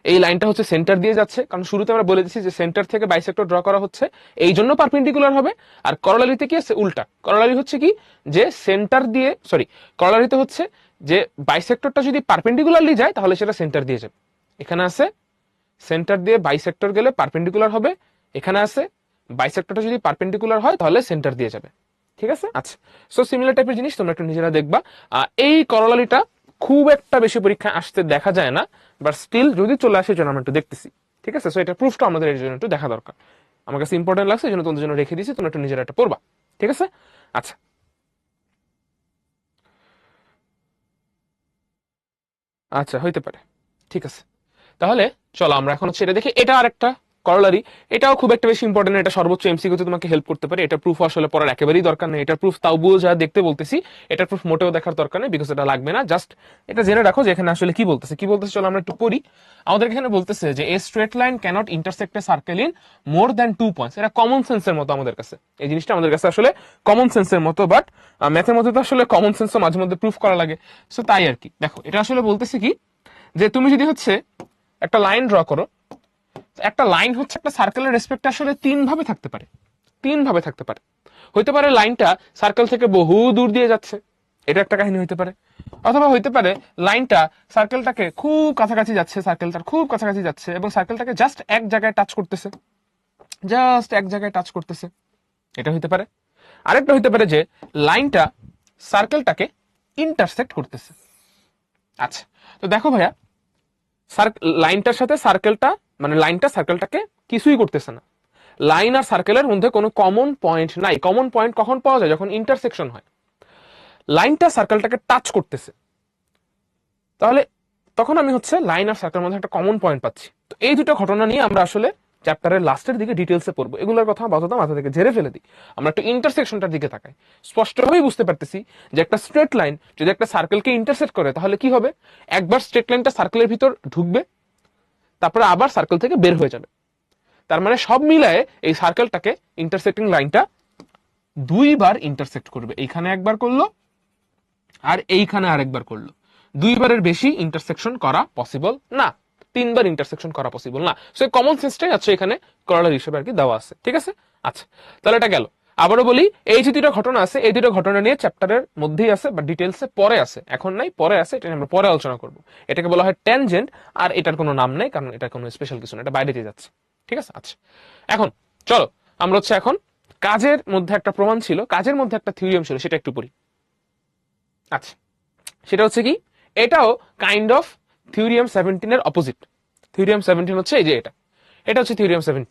এই লাইনটা হচ্ছে সেন্টার দিয়ে যাচ্ছে, কারণ শুরুতে আমরা বলে দিচ্ছি যে সেন্টার থেকে বাইসেক্টর ড্র করা হচ্ছে, এই জন্য পারপেন্ডিকুলার হবে। আর করলারিতে কি আছে, উল্টা। করলারি হচ্ছে কি, যে সেন্টার দিয়ে, সরি, করলারিতে হচ্ছে যে বাইসেক্টরটা যদি পারপেন্ডিকুলারলি যায় তাহলে সেটা সেন্টার দিয়ে যাবে। এখানে আছে সেন্টার দিয়ে বাইসেক্টর গেলে পারপেন্ডিকুলার হবে, এখানে আছে বাইসেক্টরটা যদি পারপেন্ডিকুলার হয় তাহলে সেন্টার দিয়ে যাবে। ঠিক আছে, আচ্ছা, সো সিমিলার টাইপের জিনিস তোমরা একটু নিজেরা দেখবা। এই করলারিটা খুব একটা বেশি পরীক্ষায় আসতে দেখা যায় না, বাট স্টিল যদি চলে আসে জন্য আমরা একটু দেখতেছি। ঠিক আছে, সো এটা প্রুফটা আমাদের এর জন্য একটু দেখা দরকার, আমার কাছে ইম্পর্টেন্ট লাগছে, এই জন্য তোমাদের জন্য রেখে দিয়েছি, তোমরা একটু নিজেরা একটা পড়বা। ঠিক আছে, আচ্ছা, আচ্ছা হইতে পারে, ঠিক আছে। তাহলে চলো আমরা এখন হচ্ছে এটা দেখি, এটা আর একটা করলারি, এটাও খুব একটা বেশি ইম্পর্টেন্ট, এটা সর্বোচ্চ এমসিকিউতে তোমাকে হেল্প করতে পারে। এটা প্রুফ আসলে পড়ার একেবারেই দরকার নেই, এটা প্রুফ তাও বুঝে যা দেখতে বলতেছি, এটা প্রুফ মোটেও দেখার দরকার নেই, বিকজ এটা লাগবে না। জাস্ট এটা জেনে রাখো যে এখানে আসলে কি বলতেছে, কি বলতেছে চলো আমরা একটু পড়ি। আমাদের এখানে বলতেছে যে a straight line cannot intersect a circle in more than 2 points. এটা কমন সেন্সের মতো আমাদের কাছে, এই জিনিসটা আমাদের কাছে আসলে কমন সেন্সের মতো, বাট ম্যাথের মধ্যে তো আসলে কমন সেন্সও মাঝে মধ্যে প্রুফ করা লাগে। সো তাই আর কি, দেখো এটা আসলে বলতেছে কি, যে তুমি যদি হচ্ছে একটা লাইন ড্র করো, একটা লাইন হচ্ছে একটা সার্কেলের রেসপেক্টে আসলে 3 ভাবে থাকতে পারে, 3 ভাবে থাকতে পারে। হইতে পারে লাইনটা সার্কেল থেকে বহু দূর দিয়ে যাচ্ছে, এটা একটা কাহিনী হইতে পারে। অথবা হইতে পারে লাইনটা সার্কেলটাকে খুব কাছাকাছি যাচ্ছে, সার্কেলটার খুব কাছাকাছি যাচ্ছে এবং সার্কেলটাকে জাস্ট এক জায়গায় টাচ করতেছে, জাস্ট এক জায়গায় টাচ করতেছে। এটা হইতে পারে। আরেকটা হইতে পারে যে লাইনটা সার্কেলটাকে ইন্টারসেক্ট করতেছে। আচ্ছা, তো দেখো ভাইয়া, লাইনটার সাথে সার্কেলটা, মানে লাইনটা সার্কেলটাকে কিছুই করতেছে না। লাইন আর সার্কেলের মধ্যে কোনো কমন পয়েন্ট নাই। কমন পয়েন্ট কখন পাওয়া যায়? যখন ইন্টারসেকশন হয়। লাইনটা সার্কেলটাকে টাচ করতেছে, তাহলে তখন আমি হচ্ছে লাইন আর সার্কেলের মধ্যে একটা কমন পয়েন্ট পাচ্ছি। তো এই দুটো ঘটনা নিয়ে আমরা আসলে চ্যাপ্টারের লাস্টের দিকে ডিটেলসে পড়বো। এগুলোর কথা আপাতত মাথা থেকে ঝেড়ে ফেলে দিই, আমরা একটু ইন্টারসেকশনটার দিকে তাকাই। স্পষ্টভাবেই বুঝতে পারতেছি যে একটা স্ট্রেট লাইন যদি একটা সার্কেলকে ইন্টারসেক্ট করে তাহলে কি হবে? একবার স্ট্রেট লাইনটা সার্কেলের ভিতর ঢুকবে, তারপরে আবার সার্কেল থেকে বের হয়ে যাবে। তার মানে সব মিলায়ে এই সার্কেলটাকে ইন্টারসেক্টিং লাইনটা দুইবার ইন্টারসেক্ট করবে। এইখানে একবার করলো আর এইখানে আরেকবার করলো। দুইবারের বেশি ইন্টারসেকশন করা পসিবল না, তিনবার ইন্টারসেকশন করা পসিবল না। সো কমন সেন্সটাই আছে এখানে করলার হিসেবে আর কি দেওয়া আছে। ঠিক আছে, আচ্ছা, তাহলে এটা গেল। আবারও বলি, এই যে দুটো ঘটনা আছে, এই দুটো ঘটনা নিয়ে চ্যাপ্টারের মধ্যেই আছে বা ডিটেলসে পরে আছে, এখন নাই, পরে আছে, এটা আমরা পরে আলোচনা করব। এটাকে বলা হয় ট্যানজেন্ট, আর এটার কোনো নাম নেই, কারণ এটা কোনো স্পেশাল কিছু না, এটা বাইরে দিয়ে যাচ্ছে। ঠিক আছে, আচ্ছা, এখন চলো আমরা হচ্ছে এখন কাজের মধ্যে একটা প্রমাণ ছিল, কাজের মধ্যে একটা থিওরিয়াম ছিল, সেটা একটু পড়ি। আচ্ছা, সেটা হচ্ছে কি, এটাও কাইন্ড অফ থিওরিয়াম 17 এর অপোজিট। থিওরিয়াম 17 হচ্ছে এই যে এটা, এটা হচ্ছে থিওরিয়াম 17।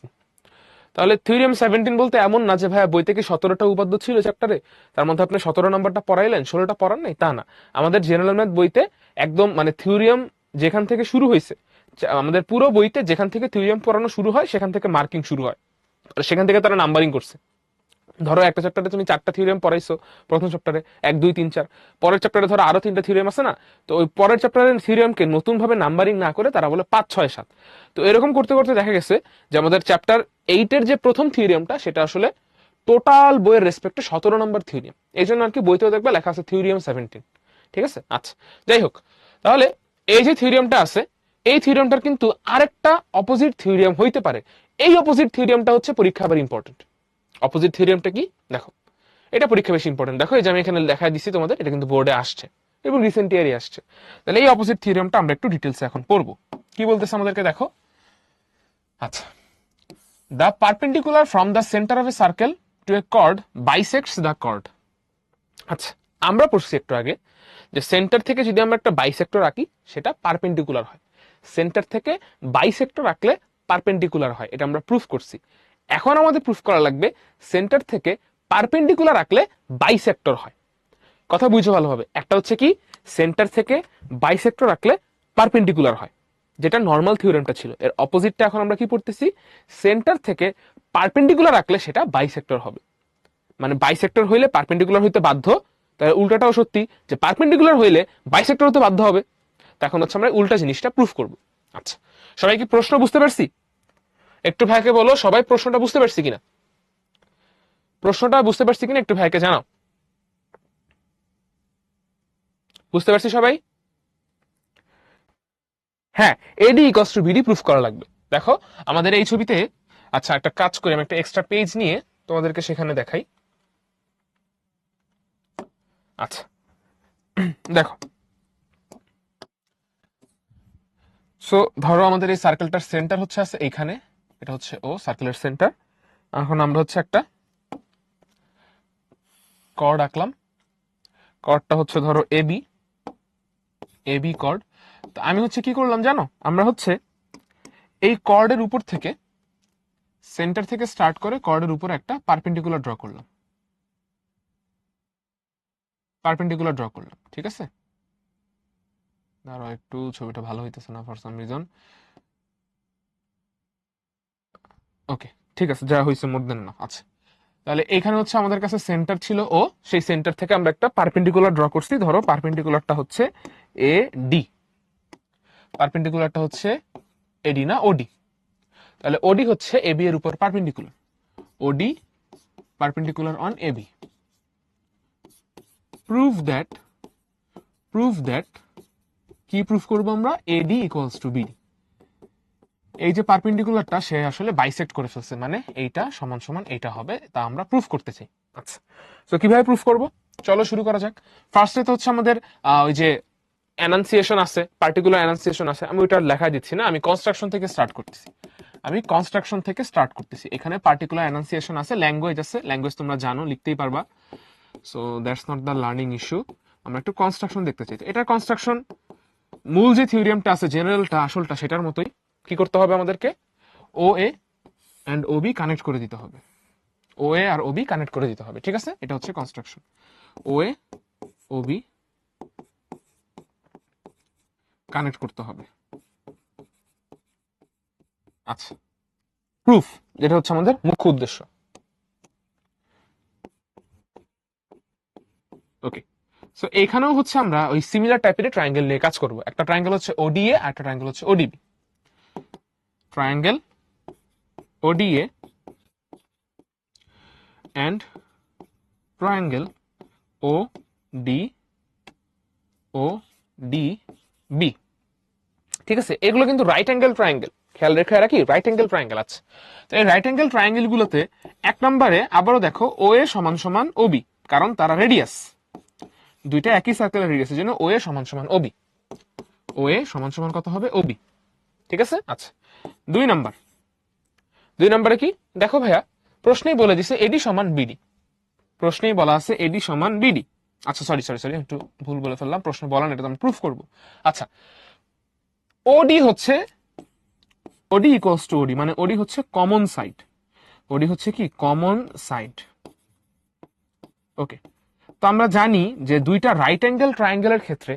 তাহলে থিওরিয়াম 17 বলতে এমন না যে ভাইয়া বই থেকে 17টা উপাদ্য ছিল চ্যাপ্টারে, তার মধ্যে আপনি 17 নম্বরটা পড়াইলেন, 16টা পড়ান নাই, তা না। আমাদের জেনারেল ম্যাথ বইতে একদম মানে থিওরিয়াম যেখান থেকে শুরু হয়েছে, আমাদের পুরো বইতে যেখান থেকে থিওরিয়াম পড়ানো শুরু হয় সেখান থেকে মার্কিং শুরু হয়, সেখান থেকে তারা নাম্বারিং করছে। ধরো একটা চ্যাপ্টারে তুমি 4টা থিওরিয়াম পড়াইছো, প্রথম চ্যাপ্টারে 1 2 3 4, পরের চ্যাপ্টারে ধরো আরো 3টা থিওরিয়াম আছে না, তো ওই পরের চ্যাপ্টারের থিওরিয়ামকে নতুন ভাবে নাম্বারিং না করে তারা বলে 5 6 7। তো এরকম করতে করতে দেখা গেছে যে আমাদের চ্যাপ্টার 8 এর যে প্রথম থিওরিয়ামটা সেটা আসলে টোটাল বইয়ের রেসপেক্টে 17 নম্বর থিওরিয়াম। এই জন্য আর কি বইতেও দেখবে লেখা আছে থিওরিয়াম 17। ঠিক আছে, আচ্ছা, যাই হোক, তাহলে এই যে থিওরিয়ামটা আছে, এই থিওরিয়ামটার কিন্তু আরেকটা অপোজিট থিওরিয়াম হইতে পারে। এই অপোজিট থিওরিয়ামটা হচ্ছে পরীক্ষা আবার ইম্পর্টেন্ট। অপোজিট থিওরিয়ামটা কি দেখো, এটা পরীক্ষা বেশি ইম্পর্টেন্ট। দেখো এই যে আমি এখানে লেখা দিচ্ছি তোমাদের, এটা কিন্তু বোর্ডে আসছে এবং রিসেন্ট ইয়ারই আসছে। তাহলে এই অপোজিট থিওরিয়ামটা আমরা একটু ডিটেলসে এখন পড়বো। কি বলতেছে আমাদেরকে দেখো, আচ্ছা, the perpendicular from the centre of a circle to a chord bisects the chord. আচ্ছা, আমরা পড়ছি একটু আগে যে সেন্টার থেকে যদি আমরা একটা বাইসেক্টর আঁকি সেটা পারপেন্ডিকুলার হয়, সেন্টার থেকে বাইসেক্টর আঁকলে পারপেন্ডিকুলার হয়, এটা আমরা প্রুফ করছি। এখন আমাদের প্রুফ করা লাগবে সেন্টার থেকে পারপেন্ডিকুলার আঁকলে বাইসেক্টর হয়। কথা বুঝো ভালোভাবে, একটা হচ্ছে কি সেন্টার থেকে বাইসেক্টর আঁকলে পারপেন্ডিকুলার হয়, যেটা নর্মাল থিওরেমটা ছিল। এর অপোজিটটা এখন আমরা কি পড়তেছি, সেন্টার থেকে পারপেন্ডিকুলার আঁকলে সেটা বাইসেক্টর হবে। মানে বাইসেক্টর হইলে পারপেন্ডিকুলার হইতে বাধ্য, তাহলে উল্টাটাও সত্যি যে পারপেন্ডিকুলার হইলে বাইসেক্টর হতে বাধ্য হবে। তা এখন হচ্ছে আমরা উল্টা জিনিসটা প্রুফ করব। আচ্ছা, সবাই কি প্রশ্ন বুঝতে পারছি? একটু ভাইকে বলো সবাই প্রশ্নটা বুঝতে পারছি কিনা, প্রশ্নটা বুঝতে পারছি কিনা একটু ভাইকে জানাও। বুঝতে পারছি সবাই? হ্যাঁ, এডি ইকুয়ালস টু বিডি প্রুফ করা লাগবে। দেখো আমাদের এই ছবিতে, আচ্ছা একটা কাজ করি, আমি একটা এক্সট্রা পেজ নিয়ে তোমাদেরকে সেখানে দেখাই। আচ্ছা দেখো, সো ধরো আমাদের এই সার্কেলটার সেন্টার হচ্ছে আছে এইখানে, এটা হচ্ছে ও সার্কেলের সেন্টার। এখন আমরা হচ্ছে একটা কর্ড আঁকলাম, কর্ডটা হচ্ছে ধরো এবি, এবি কর্ড। তো আমি হচ্ছে কি করলাম জানো, আমরা হচ্ছে এই কর্ডের উপর থেকে, সেন্টার থেকে স্টার্ট করে কর্ডের উপর একটা পারপেন্ডিকুলার ড্র করলাম, পারপেন্ডিকুলার ড্র করলাম। ঠিক আছে, ধরো একটু ছবিটা ভালো হইতেছে না ফর সাম রিজন। ওকে, ঠিক আছে, যা হয়েছে মোর দেন না। আচ্ছা, তাহলে এখানে হচ্ছে আমাদের কাছে সেন্টার ছিল ও, সেই সেন্টার থেকে আমরা একটা পারপেন্ডিকুলার ড্র করছি। ধরো পারপেন্ডিকুলারটা হচ্ছে এ ডি, পারপেন্ডিকুলারটা হচ্ছে এডি না ওডি। তাহলে ওডি হচ্ছে এবি এর উপর perpendicular, OD perpendicular on AB. Prove that, prove that, কি প্রুফ করবো আমরা, এডি ইকুয়ালস টু বিডি। এই যে পারপেন্ডিকুলারটা সে আসলে বাইসেক্ট করে ফেলছে, মানে এইটা সমান সমান এইটা হবে, তা আমরা প্রুফ করতে চাই। আচ্ছা, তো কিভাবে প্রুফ করব, চলো শুরু করা যাক। ফার্স্টে তো হচ্ছে আমাদের ওই যে অ্যানাউন্সিয়েশন আছে, পার্টিকুলার অ্যানাউন্সিয়েশন আছে, আমি ওইটা লেখা দিচ্ছি না, আমি কনস্ট্রাকশন থেকে স্টার্ট করতেছি। আমি কনস্ট্রাকশন থেকে স্টার্ট করতেছি। এখানে পার্টিকুলার এনাউন্সিয়েশন আছে, ল্যাঙ্গুয়েজ আছে, ল্যাঙ্গুয়েজ তোমরা জানো, লিখতেই পারবা। So that's not the learning issue. আমরা একটু কনস্ট্রাকশন দেখতে চাই। এটার কনস্ট্রাকশন মূল যে থিওরিয়ামটা আছে, জেনারেলটা, আসলটা, সেটার মতোই। কি করতে হবে আমাদেরকে? ও এ অ্যান্ড ও বি কানেক্ট করে দিতে হবে। ও এ আর ও বি কানেক্ট করে দিতে হবে, ঠিক আছে? এটা হচ্ছে কনস্ট্রাকশন। ও এ ও বি কানেক্ট করতে হবে। আচ্ছা, প্রুফ, যেটা হচ্ছে আমাদের মুখ্য উদ্দেশ্য। ওকে, সো এখানেও হচ্ছে আমরা ওই সিমিলার টাইপের ট্রায়াঙ্গেল নিয়ে কাজ করব। একটা ট্রায়াঙ্গেল হচ্ছে ওডিএ আর একটা ট্রায়াঙ্গেল হচ্ছে ODB. Triangle ODA and triangle O D O D B, ঠিক আছে? এগুলো কিন্তু রাইট অ্যাঙ্গেল ট্রায়াঙ্গেল, খেয়াল রেখে রাখি, রাইট অ্যাঙ্গেল ট্রায়াঙ্গেল আছে। তো এই রাইট অ্যাঙ্গেল ট্রায়াঙ্গেল গুলোতে এক নম্বরে আবারও দেখো ও এ সমান সমান ওবি, কারণ তারা রেডিয়াস, দুইটা একই সার্কেলের রেডিয়াসের জন্য ও এ সমান সমান ওবি। ও এ সমান সমান কত হবে? ওবি, ঠিক আছে? আচ্ছা, দুই নাম্বার, দুই নাম্বারে কি দেখো ভাইয়া, প্রশ্নেই বলে দিছে এডি সমান বিডি, প্রশ্নেই বলা আছে এডি সমান বিডি। আচ্ছা, সরি সরি সরি, একটু ভুল বলে ফেললাম, প্রশ্ন বলা না, এটা তো আমি প্রুফ করবো। আচ্ছা, ওডি হচ্ছে, ওডি ইকুয়ালস টু ওডি, মানে ওডি হচ্ছে কমন সাইড, ওডি হচ্ছে কি কমন সাইড। ওকে, তো আমরা জানি যে দুইটা রাইট অ্যাঙ্গেল ট্রায়াঙ্গেলের ক্ষেত্রে,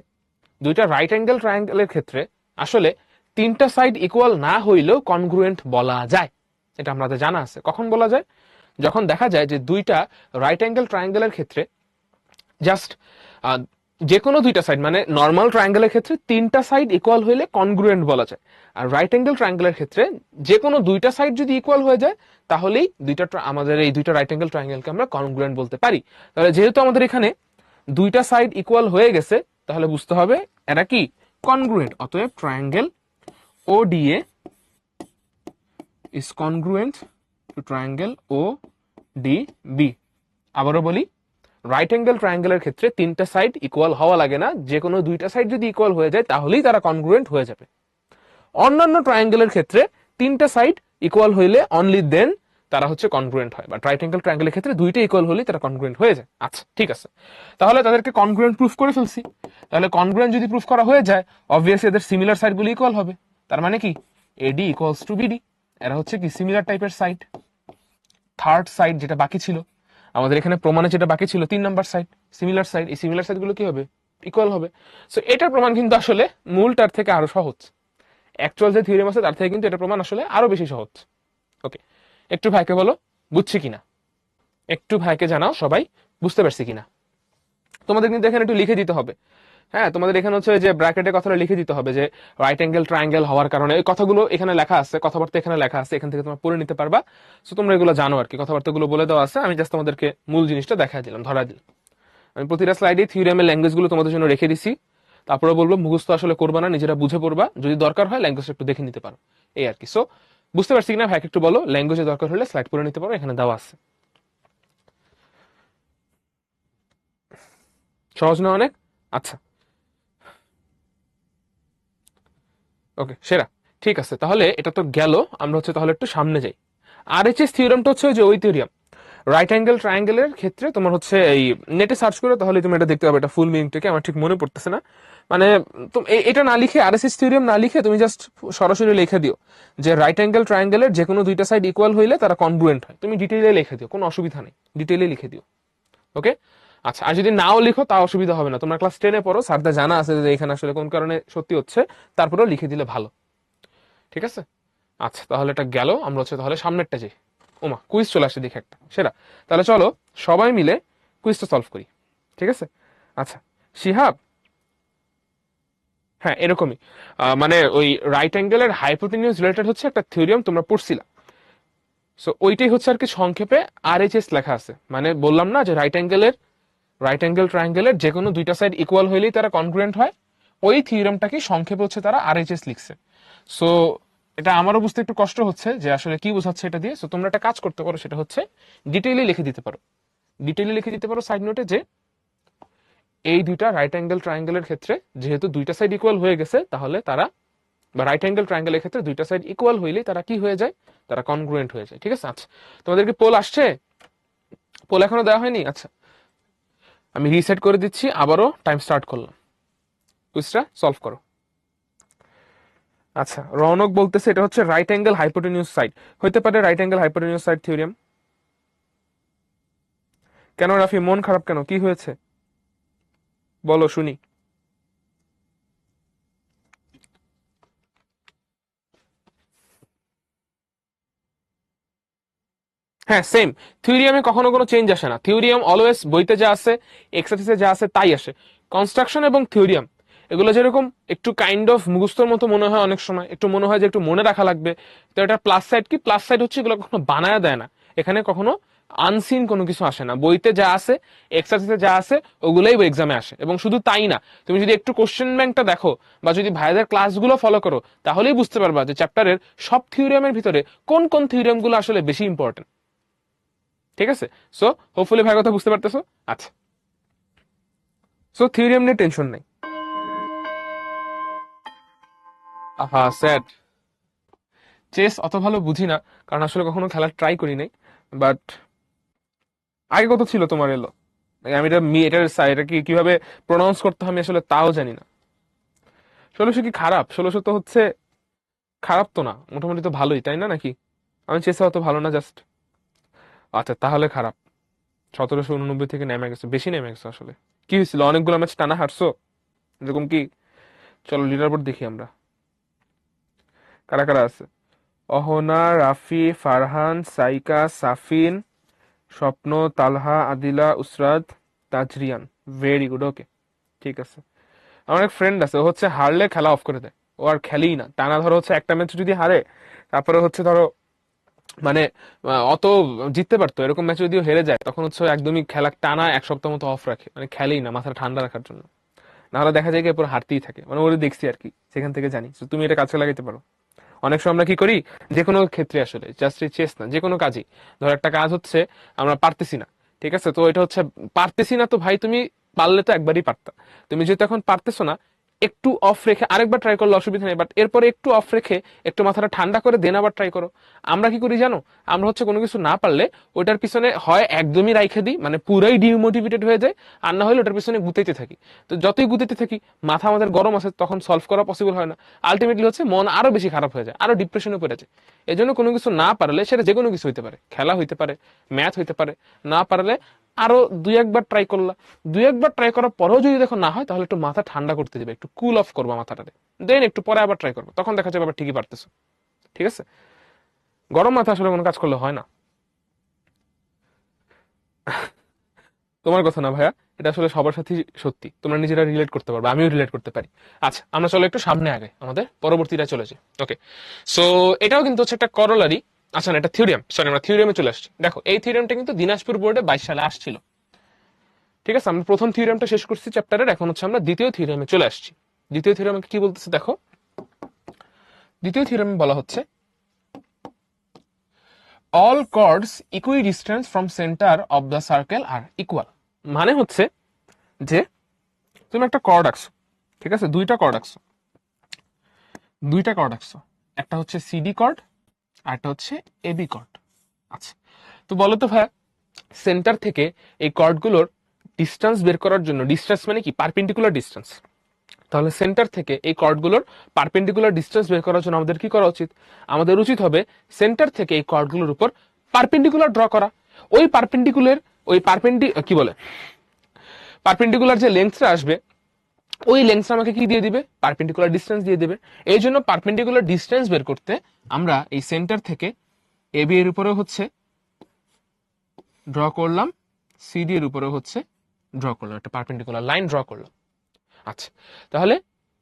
দুইটা রাইট অ্যাঙ্গেল ট্রায়াঙ্গেলের ক্ষেত্রে আসলে তিনটা সাইড ইকুয়াল না হইলেও কনগ্রুয়েন্ট বলা যায়। এটা আমাদের জানা আছে। কখন বলা যায়? যখন দেখা যায় যে দুইটা রাইট অ্যাঙ্গেল ট্রায়াঙ্গেলের ক্ষেত্রে জাস্ট যে কোনো দুইটা সাইড, মানে নর্মাল ট্রায়াঙ্গেলের ক্ষেত্রে তিনটা সাইড ইকুয়াল হইলে কনগ্রুয়েন্ট বলা যায়। আর রাইট অ্যাঙ্গেল ট্রায়াঙ্গেলের ক্ষেত্রে যে কোনো দুইটা সাইড যদি ইকুয়াল হয়ে যায় তাহলেই আমাদের এই দুইটা রাইট অ্যাঙ্গেল ট্রায়াঙ্গেলকে আমরা কনগ্রুয়েন্ট বলতে পারি। তাহলে যেহেতু আমাদের এখানে দুইটা সাইড ইকুয়াল হয়ে গেছে, তাহলে বুঝতে হবে এটা কি কনগ্রুয়েন্ট। অতএব triangle ODA is congruent to triangle ODB। আবারও বলি, রাইট অ্যাঙ্গেল ট্রায়াঙ্গেলের ক্ষেত্রে তিনটা সাইড ইকুয়াল হওয়া লাগে না, যে কোনো দুইটা সাইড যদি ইকুয়াল হয়ে যায় তাহলেই তারা কনগ্রুয়েন্ট হয়ে যাবে। অন্যান্য ট্রায়াঙ্গেলের ক্ষেত্রে তিনটা সাইড ইকুয়াল হইলে অনলি দেন তারা হচ্ছে কনগ্রুয়েন্ট হয়, বা রাইট অ্যাঙ্গেল ট্রায়াঙ্গেলের ক্ষেত্রে দুইটা ইকুয়াল হলেই তারা কনগ্রুয়েন্ট হয়ে যায়। আচ্ছা, ঠিক আছে, তাহলে তাদেরকে কনগ্রুয়েন্ট প্রুফ করে ফেলছি। তাহলে কনগ্রুয়েন্ট যদি প্রুফ করা হয়ে যায়, অবভিয়াসলি এদের সিমিলার সাইডগুলো ইকুয়াল হবে। তার মানে কি এডি ইকুয়ালস টু বিডি, এরা হচ্ছে কি সিমিলার টাইপের সাইড। থার্ড সাইড যেটা বাকি ছিল আমাদের এখানে প্রমাণে, যেটা বাকি ছিল 3 নাম্বার সাইড, সিমিলার সাইড, এই সিমিলার সাইডগুলো কি হবে? ইকুয়াল হবে। সো এটার প্রমাণ কিন্তু আসলে মূলটার থেকে আরো সহজ। অ্যাকচুয়াল যে থিওরিম আছে তার থেকে কিন্তু এটা প্রমাণ আসলে আরো বেশি সহজ। ওকে, একটু ভাইকে বলো বুঝছি কিনা, একটু ভাইকে জানাও সবাই বুঝতে পারছি কিনা। তোমাদের কিন্তু এখানে একটু লিখে দিতে হবে। হ্যাঁ, তোমাদের এখানে হচ্ছে যে ব্র্যাকেটে কথাটা লিখে দিতে হবে যে রাইট অ্যাঙ্গেল ট্রায়াঙ্গেল হওয়ার কারণে, এই কথাগুলো এখানে লেখা আছে, কথাবার্তা এখানে লেখা আছে, এখান থেকে তোমরা পড়ে নিতে পারবা। সো তোমরা এগুলো জানো আর কি, কথাবার্তাগুলো বলে দেওয়া আছে, আমি জাস্ট তোমাদেরকে মূল জিনিসটা দেখা দিলাম, ধরা দিলাম। আমি প্রতিটা স্লাইডে থিওরিয়ামের ল্যাঙ্গুয়েজগুলো তোমাদের জন্য রেখে দিছি। তারপরে বলবো মুখস্থ আসলে করবা না, নিজেরা বুঝে পড়বা, যদি দরকার হয় ল্যাঙ্গুয়েজ একটু দেখে নিতে পারো, এই আর কি। সো বুঝতে পারছি কিনা ভাই একটু বলো, ল্যাঙ্গুয়েজে দরকার হলে স্লাইড পড়ে নিতে পারো, এখানে দেওয়া আছে। সহজ না অনেক? আচ্ছা, ওকে, সেরা, ঠিক আছে। তাহলে এটা তো গেল, আমরা হচ্ছে তাহলে একটু সামনে যাই। RHS থিওরামটা হচ্ছে যে ওই থিওরিয়াম রাইট অ্যাঙ্গেল ট্রায়াঙ্গেলের ক্ষেত্রে তোমার হচ্ছে এই নেটে সার্চ করে তাহলে তুমি এটা দেখতে পাবে, এটা ফুল মিনিংটাকে আমার ঠিক মনে পড়তেছে না। মানে এটা না লিখে, RHS থিওরিয়াম না লিখে তুমি জাস্ট সরাসরি লিখে দিও যে রাইট অ্যাঙ্গেল ট্রায়াঙ্গেলের যে কোনো দুইটা সাইড ইকুয়াল হইলে তারা কনগ্রুয়েন্ট হয়। তুমি ডিটেইলে লিখে দিও, কোনো অসুবিধা নেই, ডিটেইলে লিখে দিও। ওকে, আচ্ছা, আর যদি নাও লিখো তা অসুবিধা হবে না, তোমরা ক্লাস 10-এ পড়ো, স্যারদের জানা আছে যে এখানে আসলে কোন কারণে সত্যি হচ্ছে, তারপরেও লিখে দিলে ভালো, ঠিক আছে? আচ্ছা, তাহলে এটা গেল, আমরা হচ্ছে তাহলে সামনেরটা যাই। ওমা, কুইজ চলে আসে দেখে একটা, সেরা। তাহলে চলো সবাই মিলে কুইজটা সলভ করি, ঠিক আছে? আচ্ছা, শিহাব, হ্যাঁ এরকমই, মানে ওই রাইট অ্যাঙ্গেলের হাইপোটেনিউজ রিলেটেড হচ্ছে একটা থিওরিয়াম তোমরা পড়ছিলা। সো ওইটাই হচ্ছে আর কি সংক্ষেপে RHS লেখা আছে। মানে বললাম না যে রাইট অ্যাঙ্গেল ট্রায়াঙ্গেলের যে কোনো দুইটা সাইড ইকুয়াল হইলেই তারা কনগ্রুয়েন্ট হয়, ওই থিওরিয়ামটাকে সংক্ষেপে হচ্ছে তারা RHS লিখছে। সো এটা আমারও বুঝতে একটু কষ্ট হচ্ছে যে আসলে কি বোঝাচ্ছে এটা দিয়ে। সো তোমরা একটা কাজ করতে পারো, সেটা হচ্ছে ডিটেইলে লিখে দিতে পারো, ডিটেইলে লিখে দিতে পারো সাইড নোটে যে এই দুইটা রাইট অ্যাঙ্গেল ট্রায়াঙ্গেলের ক্ষেত্রে যেহেতু দুইটা সাইড ইকুয়াল হয়ে গেছে তাহলে তারা বা রাইট অ্যাঙ্গেল ট্রায়াঙ্গেলের ক্ষেত্রে দুইটা সাইড ইকুয়াল হইলেই তারা কি হয়ে যায়, তারা কনগ্রুয়েন্ট হয়ে যায়। ঠিক আছে, আচ্ছা তোমাদেরকে পোল আসছে, পোল এখনো দেওয়া হয়নি? আচ্ছা আমি রিসেট করে দিচ্ছি, আবারও টাইম স্টার্ট করলাম, কুইজটা সলভ করো। আচ্ছা রৌনক বলতেছে এটা হচ্ছে রাইট অ্যাঙ্গেল হাইপোটেনিউস সাইড, হইতে পারে রাইট অ্যাঙ্গেল হাইপোটেনিউস সাইড থিওরিয়াম। কেন রাফি মন খারাপ কেন, কি হয়েছে বলো শুনি। হ্যাঁ সেম, থিওরিয়ামে কখনো কোনো চেঞ্জ আসে না, থিওরিয়াম অলওয়েজ বইতে যা আছে এক্সারসাইজে যা আছে তাই আসে। কনস্ট্রাকশন এবং থিওরিয়াম এগুলো যেরকম একটু কাইন্ড অফ মুখস্থর মতো মনে হয়, অনেক সময় একটু মনে হয় যে একটু মনে রাখা লাগবে, তো এটা প্লাস সাইড কি, প্লাস সাইড হচ্ছে এগুলো কখনো বানায় দেয় না, এখানে কখনো আনসিন কোনো কিছু আসে না, বইতে যা আছে এক্সারসাইজে যা আছে ওগুলোই এক্সামে আসে। এবং শুধু তাই না, তুমি যদি একটু কোশ্চেন ব্যাংকটা দেখো বা যদি ভাইদের ক্লাসগুলো ফলো করো তাহলেই বুঝতে পারবা যে চ্যাপ্টারের সব থিওরিয়ামের ভিতরে কোন কোন থিওরিয়ামগুলো আসলে বেশি ইম্পর্টেন্ট। ঠিক আছে, সো হোপফুলি ভাই কথা বুঝতে পারতেছো। আচ্ছা সো থিওরিয়াম নিয়ে টেনশন নাই। আহা স্যাড, চেস অত ভালো বুঝি না, কারণ আসলে কখনো খেলা ট্রাই করি নাই, বাট আগে কত ছিল তোমার এলো, আমি এটা কি কিভাবে প্রোনাউন্স করতে হয় আমি আসলে তাও জানি না। 1600 কি খারাপ? 1600 তো হচ্ছে খারাপ তো না, মোটামুটি তো ভালোই তাই না নাকি? আমি চেসে অত ভালো না জাস্ট। আচ্ছা তাহলে খারাপ, 1789 থেকে নেমে গেছে, বেশি নেমে গেছে আসলে। কি হয়েছিল, অনেকগুলো ম্যাচ টানা হারছো এরকম কি? চলো লিডার বোর্ড দেখি আমরা, কারা কারা আছে। অহনা, রাফি, ফারহান, সাইকা, সাফিন, স্বপ্ন, তালহা, আদিলা, উসরাত, তাজরিয়ান। ভেরি গুড, ওকে ঠিক আছে। আমার এক ফ্রেন্ড আছে, ও হচ্ছে হারলে খেলা অফ করে দেয়, ও আর খেলেই না টানা, ধরো হচ্ছে একটা ম্যাচ যদি হারে তারপরে হচ্ছে ধরো মানে অত জিততে পারতো, এরকম ম্যাচ যদিও হেরে যায় তখন হচ্ছে ও একদমই খেলা টানা এক সপ্তাহ মতো অফ রাখে, মানে খেলেই না মাথা ঠান্ডা রাখার জন্য, নাহলে দেখা যায় কি এরপর হারতেই থাকে, মানে ওরে দেখছি আর কি, সেখান থেকে জানি। So, তুমি এটা কাজে লাগাইতে পারো। অনেক সময় আমরা কি করি, যে কোনো ক্ষেত্রে আসলে জাস্ট চেস না, যে কোনো কাজই, ধর একটা কাজ হচ্ছে আমরা পারতেছি না, ঠিক আছে, তো এটা হচ্ছে পারতেছি না, তো ভাই তুমি পারলে তো একবারই পারতা, তুমি যেহেতু এখন পারতেছো না একটু অফ রেখে আরেকবার ট্রাই করলে অসুবিধা নেই, বাট এরপরে একটু অফ রেখে একটু মাথাটা ঠান্ডা করে দেন আবার ট্রাই করো। আমরা কি করি জানো, আমরা হচ্ছে কোনো কিছু না পারলে ওটার পিছনে হয় একদমই রাইখে দিই, মানে পুরাই ডিমোটিভেটেড হয়ে যায়, আর না হলে ওটার পিছনে গুতাইতে থাকি। তো যতই গুতাইতে থাকি মাথা আমাদের গরম আছে, তখন সলভ করা পসিবল হয় না, আলটিমেটলি হচ্ছে মন আরো বেশি খারাপ হয়ে যায়, আরো ডিপ্রেশনে পড়ে যায়। এই জন্য কোনো কিছু না পারলে, সেটা যে কোনো কিছু হইতে পারে, খেলা হইতে পারে, ম্যাথ হইতে পারে, না পারলে আরো দুই একবার ট্রাই করলা, দুই একবার ট্রাই করার পরেও যদি দেখো না হয় তাহলে একটু মাথা ঠান্ডা করতে দিবে, একটু কুল অফ করবা মাথাটাতে, দেন একটু পরে আবার ট্রাই করবো, তখন দেখা যাবে আবার ঠিকই পারতেছো। ঠিক আছে, গরম মাথা আসলে কোনো কাজ করলে হয় না। তোমার কথা না ভাইয়া, এটা আসলে সবার সাথে সত্যি, তোমরা নিজেরা রিলেট করতে পারবে, আমিও রিলেট করতে পারি। আচ্ছা আমরা চলো একটু সামনে আগে, আমাদের পরবর্তীটা চলে যাই। ওকে, সো এটাও কিন্তু হচ্ছে একটা করোলারি, আচ্ছা না এটা থিওরিয়াম, সরি আমরা থিওরিয়ামে চলে আসছি। দেখো এই থিওরিয়ামটা কিন্তু দিনাজপুর বোর্ডে 22 সালে আসছিল। ঠিক আছে, আমরা প্রথম থিওরিয়ামটা শেষ করছি চ্যাপ্টারের, এখন হচ্ছে আমরা দ্বিতীয় থিওরিয়ামে চলে আসছি। দ্বিতীয় থিওরিয়ামে কি বলতেছে দেখো, দ্বিতীয় থিওরিয়ামে বলা হচ্ছে all chords equidistance from centre of the circle are equal. মানে হচ্ছে যে তুমি একটা কর্ড আঁকছো, ঠিক আছে, দুইটা কর্ড আঁকছো, দুইটা কর্ড আঁকছো, একটা হচ্ছে সিডি কর্ড আর একটা হচ্ছে এবি কর্ড। আচ্ছা তো বলো তো ভাইয়া, সেন্টার থেকে এই কর্ডগুলোর ডিস্টেন্স বের করার জন্য, ডিস্টেন্স মানে কি পারপেন্ডিকুলার ডিস্টেন্স, তাহলে সেন্টার থেকে এই কর্ডগুলোর পারপেন্ডিকুলার ডিস্টেন্স বের করার জন্য আমাদের কি করা উচিত, আমাদের উচিত হবে সেন্টার থেকে এই কর্ডগুলোর উপর পারপেন্ডিকুলার ড্র করা। ওই পারপেন্ডিকুলার, ওই কি বলে পারপেন্ডিকুলার যে লেন্থটা আসবে, ওই লেন্থটা আমাকে কি দিয়ে দিবে, পারপেন্ডিকুলার ডিস্টেন্স দিয়ে দিবে। এই জন্য পারপেন্ডিকুলার ডিস্টেন্স বের করতে আমরা এই সেন্টার থেকে এবি এর উপরে হচ্ছে ড্র করলাম, সিডি এর উপরে হচ্ছে ড্র করলাম, একটা পারপেন্ডিকুলার লাইন ড্র করলাম। আচ্ছা তাহলে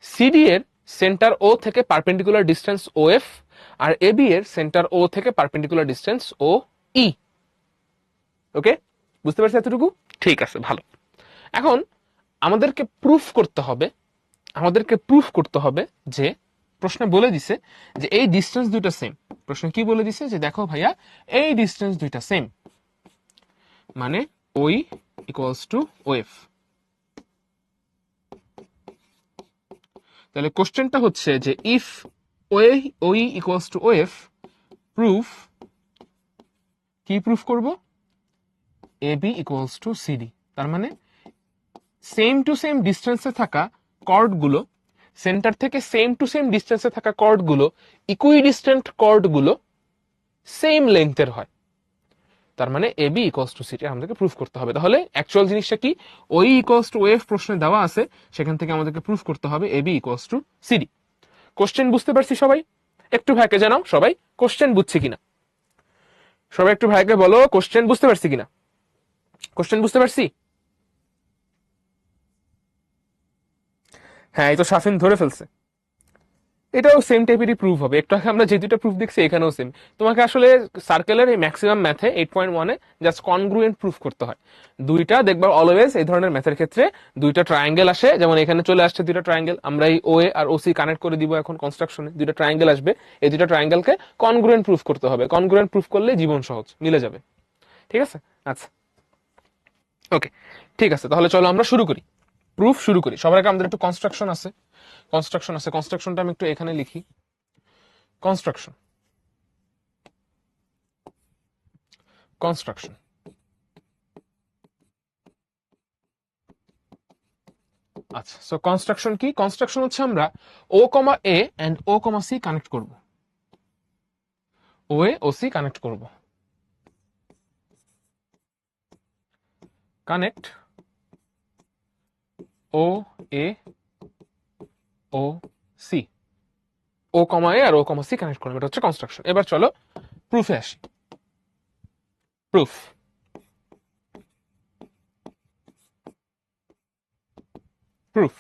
সিডি এর সেন্টার ও থেকে পারপেন্ডিকুলার ডিস্টেন্স ও এফ, আর এবি এর সেন্টার ও থেকে পারপেন্ডিকুলার ডিস্টেন্স ও ই। ওকে, বুঝতে পারছি এতটুকু? ঠিক আছে ভালো। এখন আমাদেরকে প্রুফ করতে হবে, আমাদেরকে প্রুফ করতে হবে যে প্রশ্নে বলে দিছে যে এই ডিস্টেন্স দুইটা সেম। প্রশ্ন কি বলে দিছে যে দেখো ভাইয়া এই ডিস্টেন্স দুইটা সেম, মানে ওই ইকুয়ালস টু ওএফ। তাহলে কোশ্চেনটা হচ্ছে যে if OE equals to OF proof কি প্রুফ করব AB ইকুয়ালস টু CD। তার মানে সেম টু সেম ডিস্টেন্সে থাকা কর্ডগুলো, সেন্টার থেকে সেম টু সেম ডিস্টেন্সে থাকা কর্ডগুলো ইকুইডিস্টেন্ট কর্ডগুলো সেম লেন্থের হয়। তার মানে AB ইকুয়ালস টু সিডি আমাদেরকে প্রুফ করতে হবে। তাহলে অ্যাকচুয়াল জিনিসটা কি, OE ইকুয়ালস টু OF প্রশ্নে দেওয়া আছে, সেখান থেকে আমাদেরকে প্রুফ করতে হবে AB equals to CD. Question বুঝতে পারছি সবাই? একটু ভাইকে জানাও সবাই কোশ্চেন বুঝছি কিনা, সবাই একটু ভাইকে বলো কোশ্চেন বুঝতে পারছি কিনা, কোশ্চেন বুঝতে পারছি? হ্যাঁ, এই তো শাফিন ধরে ফেলছে। এটাও সেম টাইপেরই প্রুফ হবে। একটু আগে আমরা যে দুটো প্রুফ দেখছি এখানেও সেম। তোমাকে আসলে সার্কেলের এই ম্যাক্সিমাম ম্যাথে 8.1-এ জাস্ট কনগ্রুয়েন্ট প্রুফ করতে হয়। দুইটা দেখবা অলওয়েজ এই ধরনের ম্যাথের ক্ষেত্রে দুইটা ট্রায়াঙ্গেল আসে, যেমন এখানে চলে আসছে দুইটা ট্রায়াঙ্গেল, আমরা এই OA আর OC কানেক্ট করে দিব এখন কনস্ট্রাকশনে, দুইটা ট্রায়াঙ্গেল আসবে, এই দুইটা ট্রায়াঙ্গেলকে কনগ্রুয়েন্ট প্রুফ করতে হবে। কনগ্রুয়েন্ট প্রুফ করলে জীবন সহজ, মিলে যাবে। ঠিক আছে, আচ্ছা ওকে, ঠিক আছে, তাহলে চলো আমরা শুরু করি, প্রুফ শুরু করি। সবার আগে আমাদের একটু কনস্ট্রাকশনটা আমি একটু এখানে লিখি। কনস্ট্রাকশন আচ্ছা, সো কনস্ট্রাকশন কি? কনস্ট্রাকশন হচ্ছে আমরা O, A and O, C connect করব, OA ও C কানেক্ট করব, কানেক্ট OA ও C, O, A আর O, C কানেক্ট করব, এটা হচ্ছে কনস্ট্রাকশন। এবার চলো প্রুফে আসি। প্রুফ প্রুফ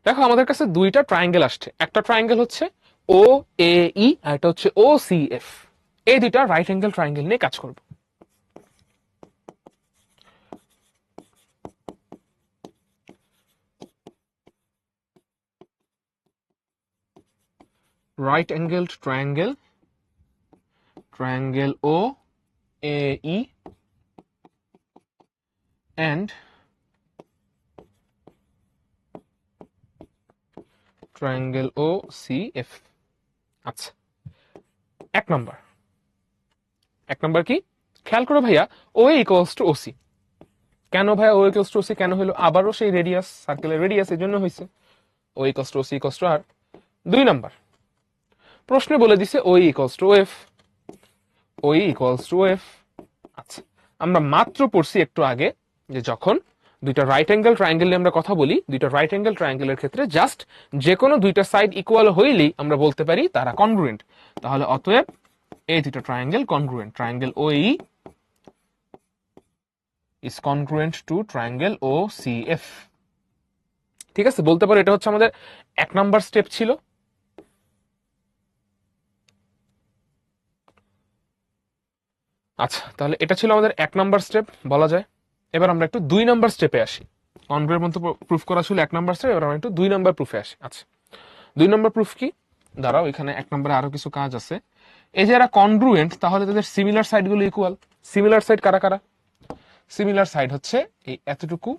দেখো আমাদের কাছে দুইটা ট্রায়াঙ্গেল আসছে, একটা ট্রায়াঙ্গেল হচ্ছে OAE আর একটা হচ্ছে OCF। এই দুইটা রাইট অ্যাঙ্গেল ট্রায়াঙ্গেল নিয়ে কাজ করব। right angled triangle OAE and triangle OCF। আচ্ছা, এক নাম্বার কি খেয়াল করো ভাইয়া, OA ইকুয়ালস টু OC। কেন ভাইয়া OA ইকুয়ালস টু OC কেন হলো? আবারও সেই রেডিয়াস, সার্কেলের রেডিয়াস, এই জন্য হয়েছে OA equals to OC equals to R। দুই নাম্বার প্রশ্নে বলে দিছে OE equals to OF, OE equals to OF। আচ্ছা, আমরা মাত্র পড়ছি একটু আগে যে যখন দুইটা রাইট অ্যাঙ্গেল ট্রায়াঙ্গেল নিয়ে আমরা কথা বলি, দুইটা রাইট অ্যাঙ্গেল ট্রায়াঙ্গেলের ক্ষেত্রে জাস্ট যে কোনো দুইটা সাইড ইকুয়াল হইলেই আমরা বলতে পারি তারা কনগ্রুয়েন্ট। তাহলে অতএব এই দুইটা triangle congruent, triangle OE is congruent to triangle OCF। ঠিক আছে, বলতে পারো এটা হচ্ছে আমাদের এক নাম্বার স্টেপ ছিল। আচ্ছা, তাহলে এটা ছিল আমাদের এক নাম্বার স্টেপ বলা যায়। এবার আমরা একটু দুই নাম্বার স্টেপে আসি। কনগ্রুয়েন্ট মতো প্রুফ করা ছিল এক নাম্বার স্টেপ, এবার আমরা একটু দুই নাম্বার প্রুফে আসি। আচ্ছা, দুই নাম্বার প্রুফ কি? দাঁড়াও, এখানে এক নম্বরে আরো কিছু কাজ আছে। এই যে এরা কনগ্রুয়েন্ট, তাহলে তাদের সিমিলার সাইড গুলো ইকুয়াল। সিমিলার সাইড কারা কারা? সিমিলার সাইড হচ্ছে এই এতটুকু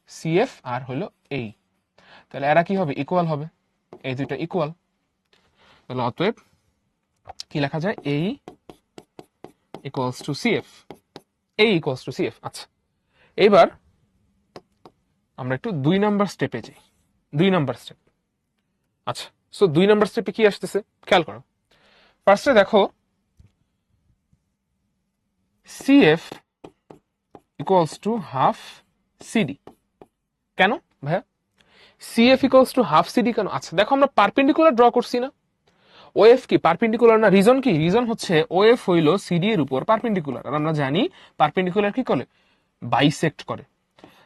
CF আর হলো এই, তাহলে এরা কি হবে? ইকুয়াল হবে, এই দুইটা ইকুয়াল। তাহলে অতএব কি লেখা যায়? এই ইকুয়ালস টু CF, এই ইকুয়ালস টু CF। আচ্ছা, এইবার আমরা একটু দুই নাম্বার স্টেপে যাই। দুই নাম্বার স্টেপ, আচ্ছা, সো দুই নাম্বার স্টেপে কি আসতেছে খেয়াল করো। ফার্স্টে দেখো CF equals to half CD। কেন ভাইয়া CF equals to half CD কেন? আচ্ছা দেখো, আমরা পারপেন্ডিকুলার ড্র করছি না, OF কি পারপেন্ডিকুলার না? রিজন কি? রিজন হচ্ছে OF হইল CD এর উপর পারপেন্ডিকুলার, আর আমরা জানি পারপেন্ডিকুলার কি করে? বাইসেক্ট করে।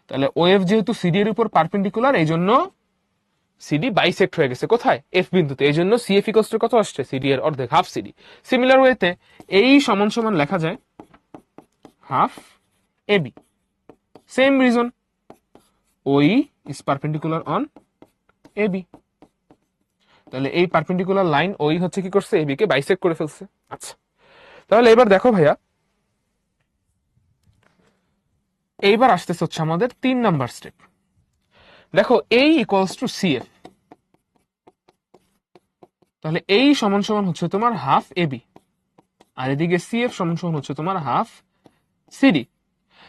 তাহলে OF যেহেতু CD এর উপর পারপেন্ডিকুলার, এই জন্য CD বাইসেক্ট হয়ে গেছে কোথায়? F বিন্দুতে। এই জন্য CF ইকুয়ালস টু কত আসছে? CD এর অর্ধেক, হাফ CD। সিমিলার ওয়েতে এই সমান সমান লেখা যায় half AB। Same reason, OE is perpendicular on AB। তাহলে এই পারপেন্ডিকুলার লাইন OE হচ্ছে কি করছে? AB কে বাইসেক্ট করে ফেলছে। আচ্ছা, তাহলে এবার দেখো ভাইয়া, এইবার আসতেছে হচ্ছে আমাদের তিন নাম্বার স্টেপ। দেখো A ইকুয়ালস টু CF, তাহলে এই সমান সমান হচ্ছে তোমার হাফ এবি, আর এদিকে সিএফ সমান সমান হচ্ছে তোমার হাফ সিডি।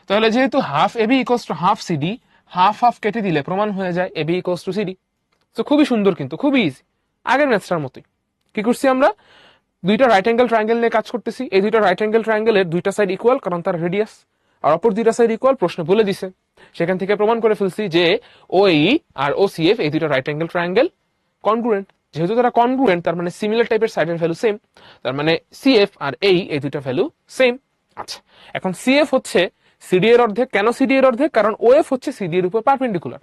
তাহলে যেহেতু half AB equals to half CD, half half কেটে দিলে প্রমাণ হয়ে যায় এবি ইকোয়াস টু সিডি। তো খুবই সুন্দর, কিন্তু খুবই ইজি, আগের ম্যাথটার মতোই। কি করছি আমরা? দুইটা রাইট অ্যাঙ্গেল ট্রায়াঙ্গেল নিয়ে কাজ করতেছি। এই দুইটা রাইট অ্যাঙ্গেল ট্রায়াঙ্গেলের দুইটা সাইড ইকুয়াল, কারণ তার রেডিয়াস, আর অপর দুইটা সাইড ইকুয়াল প্রশ্ন বলে দিছে। সেখান থেকে প্রমাণ করে ফেলছি যে ওই আর ও সিএফ এই দুইটা রাইট অ্যাঙ্গেল ট্রায়াঙ্গেল কনগ্রুয়েন্ট। যেহেতু তারা কনগ্রুয়েন্ট, তার মানে সিমিলার টাইপের সাইডের ভ্যালু সেম, তার মানে সিএফ আর এই দুইটা ভ্যালু সেম। আচ্ছা, এখন সিএফ হচ্ছে সিডি এর অর্ধেক। কেন সিডি এর অর্ধেক? কারণ ওএফ হচ্ছে সিডি এর উপর পারপেন্ডিকুলার।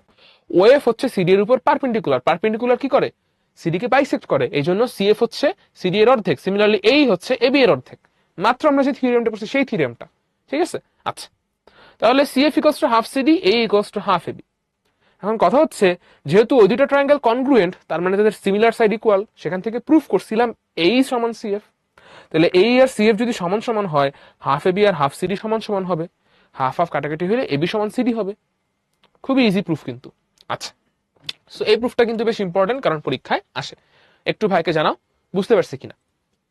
ওএফ হচ্ছে সিডি এর উপর পারপেন্ডিকুলার। পারপেন্ডিকুলার কি করে? সিডি কে বাইসেক্ট করে। এই জন্য সিএফ হচ্ছে সিডি এর অর্ধেক। সিমিলারলি এই হচ্ছে এবি এর অর্ধেক। মাত্র আমরা যে থিওরেমটা পড়ছি সেই থিওরেমটা, ঠিক আছে? আচ্ছা, তাহলে CF equals to half CD, A equals to half AB. এখন কথা হচ্ছে, যেহেতু ওই দুটো ট্রায়াঙ্গেল কনগ্রুয়েন্ট, তার মানে তাদের সিমিলার সাইড ইকুয়াল, সেখান থেকে প্রুফ করছিলাম এই সমান সিএফ। তাহলে এই আর সিএফ যদি সমান সমান হয়, হাফ এবি আর হাফ সিডি সমান সমান হবে। হাফ হাফ কাটাকাটি হলে এবি সমান সিডি হবে। খুবই ইজি প্রুফ কিন্তু। আচ্ছা, সো এই প্রুফটা কিন্তু বেশ ইম্পর্টেন্ট, কারণ পরীক্ষায় আসে। একটু ভাইকে জানাও বুঝতে পারছি কিনা,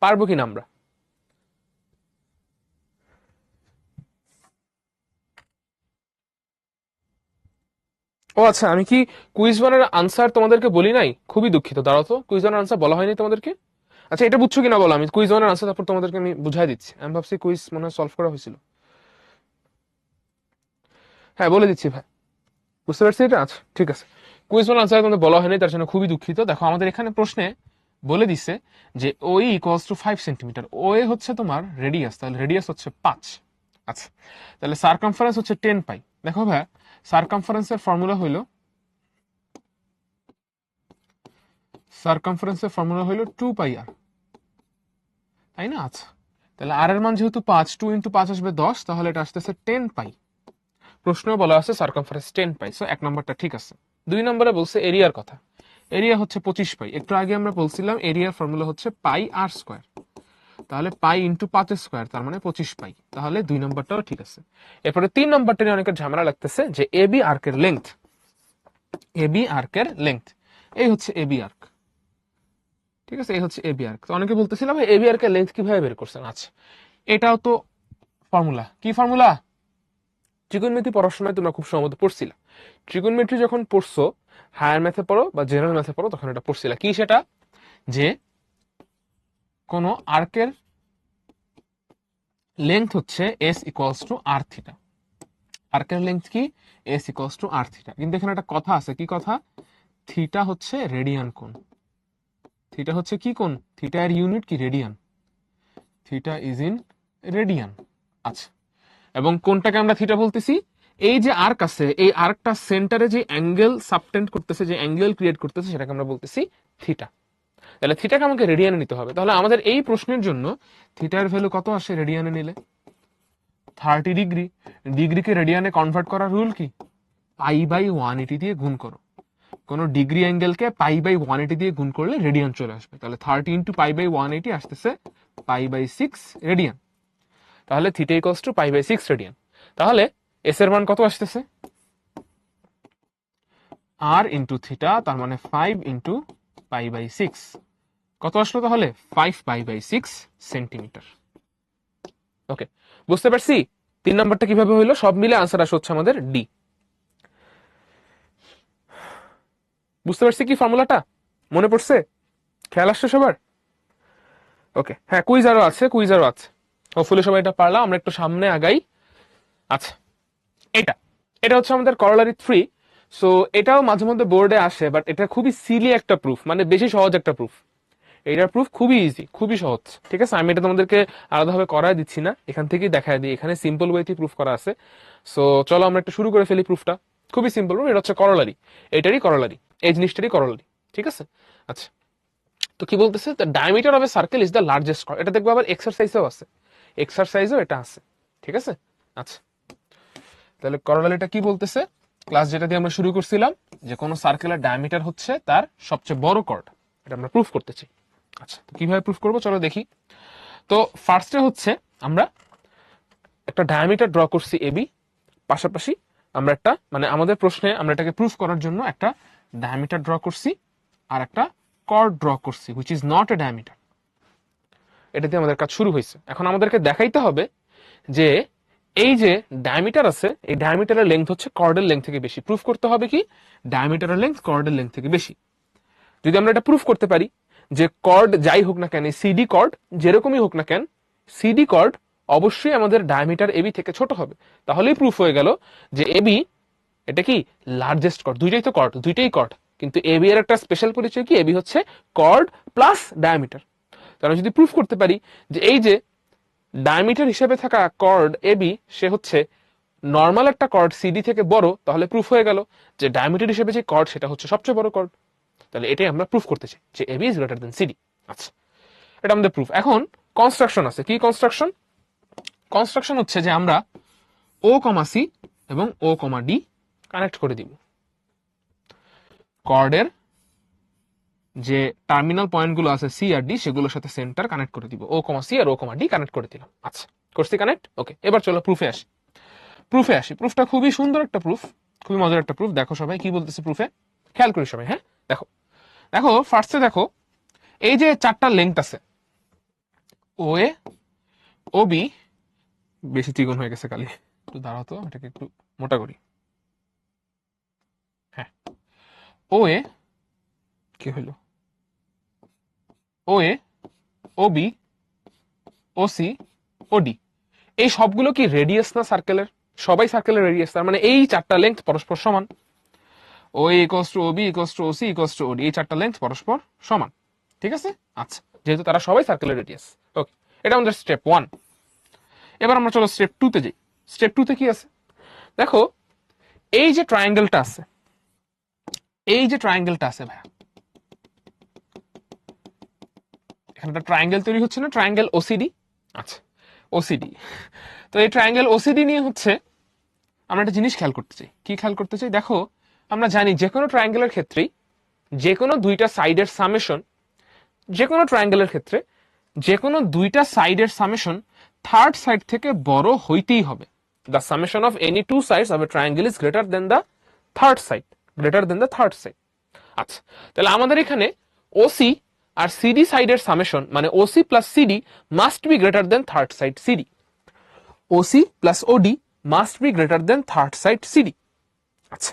পারবো কিনা আমরা। ও আচ্ছা, আমি কি কুইজ ওয়ানের আনসার তোমাদেরকে বলি নাই? খুবই দুঃখিত, দাঁড়াও তো, কুইজ ওয়ানের আনসার বলা হয়নি তোমাদেরকে? আচ্ছা, এটা বুঝছো কিনা বলো, আমি কুইজ ওয়ানের আনসার তারপর তোমাদেরকে আমি বুঝাই দিচ্ছি। আমি ভাবছি কুইজ মনে হয় সলভ করা হয়েছিল। হ্যাঁ, বলে দিচ্ছি ভাই, বুঝতে পারছি এটা। আচ্ছা ঠিক আছে, কুইজ ওয়ান আনসার তোমাদের বলা হয়নি, তার জন্য খুবই দুঃখিত। দেখো আমাদের এখানে প্রশ্নে বলে দিছে যে ও ইকুয়ালস টু 5 সেন্টিমিটার। ও এ হচ্ছে তোমার রেডিয়াস, তাহলে রেডিয়াস হচ্ছে 5। আচ্ছা, তাহলে সারকামফারেন্স হচ্ছে 10 পাই। দেখো ভাই, সারকামফারেন্সের ফর্মুলা হইলো, সারকামফারেন্সের ফর্মুলা হইলো 2 পাই আর, তাই না? আচ্ছা, তাহলে আর এর মান যেহেতু 5, 2 ইন্টু 5 আসবে 10, তাহলে এটা আসতেছে 10 পাই। প্রশ্ন বলা আছে সারকামফারেন্স 10 পাই, সো এক নম্বরটা ঠিক আছে। 2 নম্বরে বলছে এরিয়ার কথা। এরিয়া হচ্ছে 25 পাই। একটু আগে আমরা বলছিলাম এরিয়ার ফর্মুলা হচ্ছে পাই আর স্কোয়ার, তাহলে পাই ইন্টু 5 স্কোয়ার, তার মানে 25 পাই। তাহলে 2 নম্বরটাও ঠিক আছে। এরপরে 3 নম্বরটা নিয়ে অনেকের ঝামেলা লাগতেছে যে এবি আর্কের লেংথ, এবি আর্কের লেংথ, এই হচ্ছে এবি আর্ক, ঠিক আছে? এই হচ্ছে এবি আর্ক। তো অনেকে বলতেছিলাম এবি আর্কের লেংথ কিভাবে বের করছেন? আচ্ছা, এটাও তো ফর্মুলা। কি ফর্মুলা? ত্রিকোণমিতি পড়ার সময় তোমরা খুব সম্ভবত পড়ছিলা। ত্রিকোণমিতি যখন পড়ছো, হায়ার ম্যাথে পড়ো বা জেনারেল ম্যাথে পড়ো, তখন এটা পড়ছিলা। কি সেটা? যে কোন আর্কের লেংথ হচ্ছে S equals to R theta. আর্কের লেংথ কি? S equals to R theta. কিন্তু এখানে একটা কথা আছে। কি কথা? থিটা হচ্ছে রেডিয়ান কোণ। থিটা হচ্ছে কি কোণ? থিটা এর ইউনিট কি? Radian. Theta is in radian. আচ্ছা, এবং কোনটাকে আমরা থিটা বলতেছি? এই যে আর্ক আছে, এই আর্কটা সেন্টারে যে অ্যাঙ্গেল সাবটেন্ড করতেছে, যে অ্যাঙ্গেল ক্রিয়েট করতেছে, সেটাকে আমরা বলতেছি থিটা। তাহলে থিটাকে আমাকে রেডিয়ানে নিতে হবে। তাহলে আমাদের এই প্রশ্নের জন্য থিটার ভ্যালু কত আসে রেডিয়ানে নিলে? 30 ডিগ্রি। ডিগ্রিকে রেডিয়ানে কনভার্ট করার রুল কি? পাই বাই 180 দিয়ে গুণ করো। কোন ডিগ্রি অ্যাঙ্গেলকে পাই বাই 180 দিয়ে গুণ করলে রেডিয়ান চলে আসবে। তাহলে 30 ইন্টু পাই বাই 180 আসতেছে পাই বাই 6 রেডিয়ান। তাহলে theta equals to pi by 6 radian. তাহলে এস এর মান কত আসতেছে? আর ইন্টু থিটা, তার মানে 5 ইন্টু পাই বাই 6। কত আসলো তাহলে? 5 পাই বাই 6 সেন্টিমিটার। ওকে, বুঝতে পারছি 3 নাম্বারটা কিভাবে হইলো। সব মিলে আনসার আসে হচ্ছে আমাদের ডি। বুঝতে পারছি কি ফর্মুলাটা? মনে পড়ছে? খেয়াল আসছে সবার? ওকে, হ্যাঁ, কুইজ আরো আছে, কুইজ আরো আছে। হোপফুলি সবাই এটা পারলাম, আমরা একটু সামনে আগাই। আচ্ছা, এটা এটা হচ্ছে আমাদের করোলারি 3। সো এটাও মাঝে মধ্যে বোর্ডে আসে, বাট এটা খুবই সিলি একটা প্রুফ, মানে বেশি সহজ একটা প্রুফ। এইটার প্রুফ খুবই ইজি, খুবই সহজ, ঠিক আছে? আমি এটা তোমাদেরকে আলাদাভাবে করায় দিচ্ছি না, এখান থেকেই দেখায় দিই। এখানে সিম্পল ওয়েতে প্রুফ করা আছে। সো চলো আমরা একটু শুরু করে ফেলি প্রুফটা। খুবই সিম্পল প্রুফ, এটা হচ্ছে করোলারি। এটারই করোলারি, এই জিনিসটারই করোলারি, ঠিক আছে? আচ্ছা, তো কি বলতেছে? The diameter of a circle is the largest. এটা দেখবো আবার এক্সারসাইজেও আছে, এক্সারসাইজেও এটা আছে, ঠিক আছে? আচ্ছা, তাহলে করোলারিটা কি বলতেছে? ক্লাস যেটা দিয়ে আমরা শুরু করছিলাম, যে কোনো সার্কেলের ডায়ামিটার হচ্ছে তার সবচেয়ে বড় কর্ড। এটা আমরা প্রুফ করতে চাই। আচ্ছা, তো কিভাবে প্রুফ করবো চলো দেখি। তো ফার্স্টে হচ্ছে আমরা একটা ডায়ামিটার ড্র করছি এবি, পাশাপাশি আমরা একটা, মানে আমাদের প্রশ্নে আমরা এটাকে প্রুফ করার জন্য একটা ডায়ামিটার ড্র করছি আর একটা কর্ড ড্র করছি which is not a diameter. এটা দিয়ে আমাদের কাজ শুরু হয়েছে। এখন আমাদেরকে দেখাইতে হবে যে এই যে ডায়ামিটার আছে, এই ডায়ামিটারের লেন্থ হচ্ছে কর্ডের লেন্থ থেকে বেশি। প্রুফ করতে হবে কি ডায়ামিটারের লেন্থ কর্ডের লেন্থ থেকে বেশি। যদি আমরা এটা প্রুফ করতে পারি যে কর্ড যাই হোক না কেন, সিডি কর্ড যেরকমই হোক না কেন, সিডি কর্ড অবশ্যই আমাদের ডায়ামিটার এবি থেকে ছোট হবে, তাহলেই প্রুফ হয়ে গেল যে এবি এটা কি লার্জেস্ট কর্ড। দুইটাই তো কর্ড, দুইটাই কর্ড, কিন্তু এবি এর একটা স্পেশাল পরিচয় কি, এবি হচ্ছে কর্ড প্লাস ডায়ামিটার। তাহলে যদি প্রুফ করতে পারি যে এই যে ডায়ামিটার হিসেবে থাকা কর্ড এবি সে হচ্ছে নর্মাল একটা কর্ড সিডি থেকে বড়, তাহলে প্রুফ হয়ে গেল যে ডায়ামিটার হিসেবে যে কর্ড সেটা হচ্ছে সবচেয়ে বড় কর্ড। তাহলে এটাই আমরা প্রুফ করতে চাই যে AB is greater than CD. আচ্ছা, এটা আমাদের প্রুফ। এখন কনস্ট্রাকশন আছে। কি কনস্ট্রাকশন? কনস্ট্রাকশন হচ্ছে যে আমরা ও কমা সি এবং ও কমা ডি কানেক্ট করে দিব। কর্ডের যে টার্মিনাল পয়েন্টগুলো আছে সি আর ডি সেগুলোর সাথে সেন্টার কানেক্ট করে দিব। ও কমা সি আর ও কমা ডি কানেক্ট করে দিলাম। আচ্ছা, করছি কানেক্ট। ওকে, এবার চলো প্রুফে আসি। প্রুফটা খুবই সুন্দর একটা প্রুফ, খুবই মজার একটা প্রুফ। দেখো সবাই কি বলতেছে প্রুফে, খেয়াল করি সবাই। হ্যাঁ, দেখো দেখো ফার্স্টে দেখো এই যে চারটা লেংথ আছে, ও এ, ও বি, বেশি চিকন হয়ে গেছে কালি, একটু দাঁড়াও তো, এটাকে একটু মোটা করি। হ্যাঁ, ও এ, কি হইলো, ও এ, ও বি, ও সি, ও ডি, এই সবগুলো কি রেডিয়াস না সার্কেলের? সবাই সার্কেলের রেডিয়াস, তার মানে এই চারটা লেংথ পরস্পর সমান। O A equals to O B equals to O C equals to O D, এই চারটা লেংথ পরস্পর সমান। ঠিক আছে? আচ্ছা, যেহেতু তারা সবাই সার্কেলের রেডিয়াস। ওকে, এটা আমাদের স্টেপ 1। এবার আমরা চলো স্টেপ 2 তে যাই। স্টেপ 2 তে কি আছে দেখো, এই যে ট্রায়াঙ্গেলটা আছে, এই যে ট্রায়াঙ্গেলটা আছে ভাইয়া, এখানে একটা ট্রায়াঙ্গেল তৈরি হচ্ছে না, ট্রায়াঙ্গেল ওসিডি। আচ্ছা, ওসিডি। তো এই ট্রায়াঙ্গেল ওসিডি নিয়ে হচ্ছে আমরা একটা জিনিস খেয়াল করতে চাই। কি খেয়াল করতে চাই? দেখো আমরা জানি যে কোনো ট্রায়াঙ্গেলের ক্ষেত্রেই যে কোনো দুইটা সাইডের সামেশন, যে কোনো ট্রায়াঙ্গেলের ক্ষেত্রে যে কোনো দুইটা সাইডের সামেশন থার্ড সাইড থেকে বড় হইতেই হবে। The summation of any two sides of a triangle is greater than the third side, greater than the third side. আচ্ছা, তাহলে আমাদের এখানে ওসি আর সিডি সাইডের সামেশন মানে OC plus CD must be greater than third side CD. OC plus OD must be greater than third side CD. আচ্ছা,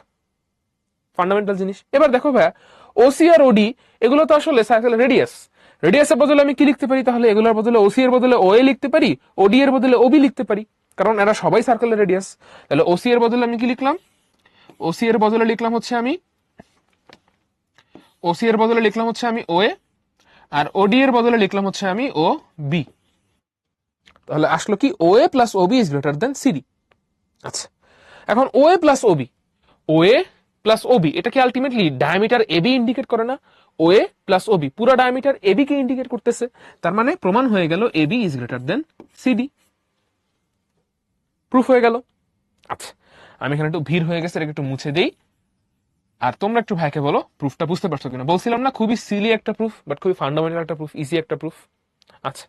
fundamental জিনিস। এবার দেখো ভাইয়া, ওসি আর ওডি এগুলো তো আসলে সার্কেলের রেডিয়াস। রেডিয়াসের বদলে আমি কি লিখতে পারি? তাহলে এগুলোর বদলে ওসি এর বদলে ওএ লিখতে পারি, ওডি এর বদলে ওবি লিখতে পারি, কারণ এরা সবাই সার্কেলের রেডিয়াস। তাহলে ওসি এর বদলে আমি কি লিখলাম? ওসি এর বদলে লিখলাম হচ্ছে আমি, ওসি এর বদলে লিখলাম হচ্ছে আমি ওএ, আর ওডি এর বদলে লিখলাম হচ্ছে আমি ও বি। তাহলে আসলো কি OA plus OB is greater than CD. আচ্ছা, এখন OA plus OB, OA plus OB এটা কি আলটিমেটলি ডায়ামিটার এবি ইন্ডিকেট করে না? ওএ প্লাস ওবি পুরো ডায়ামিটার এবি কে ইন্ডিকেট করতেছে। তার মানে প্রমাণ হয়ে গেল AB is greater than CD. Proof হয়ে গেল। আচ্ছা, আমি এখানে একটু ভিড় হয়ে গেছে, এটাকে একটু মুছে দেই। আর তোমরা একটু ভাইকে বলো প্রুফটা বুঝতে পারছো কিনা। বলছিলাম না খুবই সিলি একটা প্রুফ, বাট খুবই ফান্ডামেন্টাল একটা প্রুফ, ইজি একটা প্রুফ। আচ্ছা,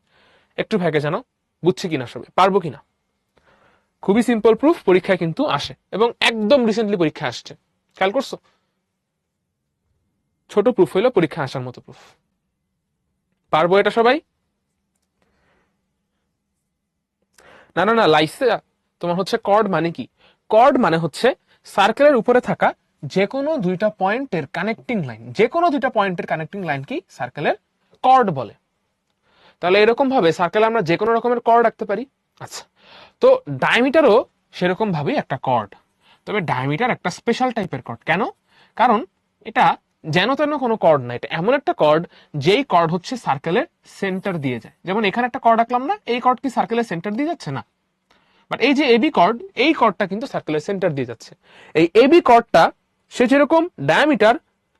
একটু ভাইকে জানাও বুঝছি কিনা, সবে পারবো কিনা। খুবই সিম্পল প্রুফ, পরীক্ষায় কিন্তু আসে এবং একদম রিসেন্টলি পরীক্ষা আসছে, খেয়াল করছো? ছোট প্রুফ হইলো পরীক্ষা আসার মতো প্রুফ। পারবো এটা সবাই? না না না, লাইসে তোমার হচ্ছে কর্ড মানে কি? কর্ড মানে হচ্ছে সার্কেলের উপরে থাকা যে কোনো দুইটা পয়েন্টের কানেক্টিং লাইন। যে কোনো দুইটা পয়েন্টের কানেক্টিং লাইন কি সার্কেলের কর্ড বলে। তাহলে এরকম ভাবে সার্কেলে আমরা যে কোনো রকমের কর্ড রাখতে পারি। আচ্ছা, তো ডায়ামিটারও সেরকম ভাবেই একটা কর্ড, তবে ডায়ামিটার একটা স্পেশাল টাইপের কর্ড। কেন? কারণ এটা যেন তেন কোনো কর্ড না, এটা এমন একটা কর্ড যেই কর্ড হচ্ছে সার্কেলের সেন্টার দিয়ে যায়। যেমন এখানে একটা কর্ড রাখলাম না, এই কর্ড কি সার্কেলের সেন্টার দিয়ে যাচ্ছে না? বাট এই যে এবি কর্ড, এই কর্ডটা কিন্তু সার্কেলের সেন্টার দিয়ে যাচ্ছে। এই এবি কর্ডটা সে যেরকম ডায়ামিটার,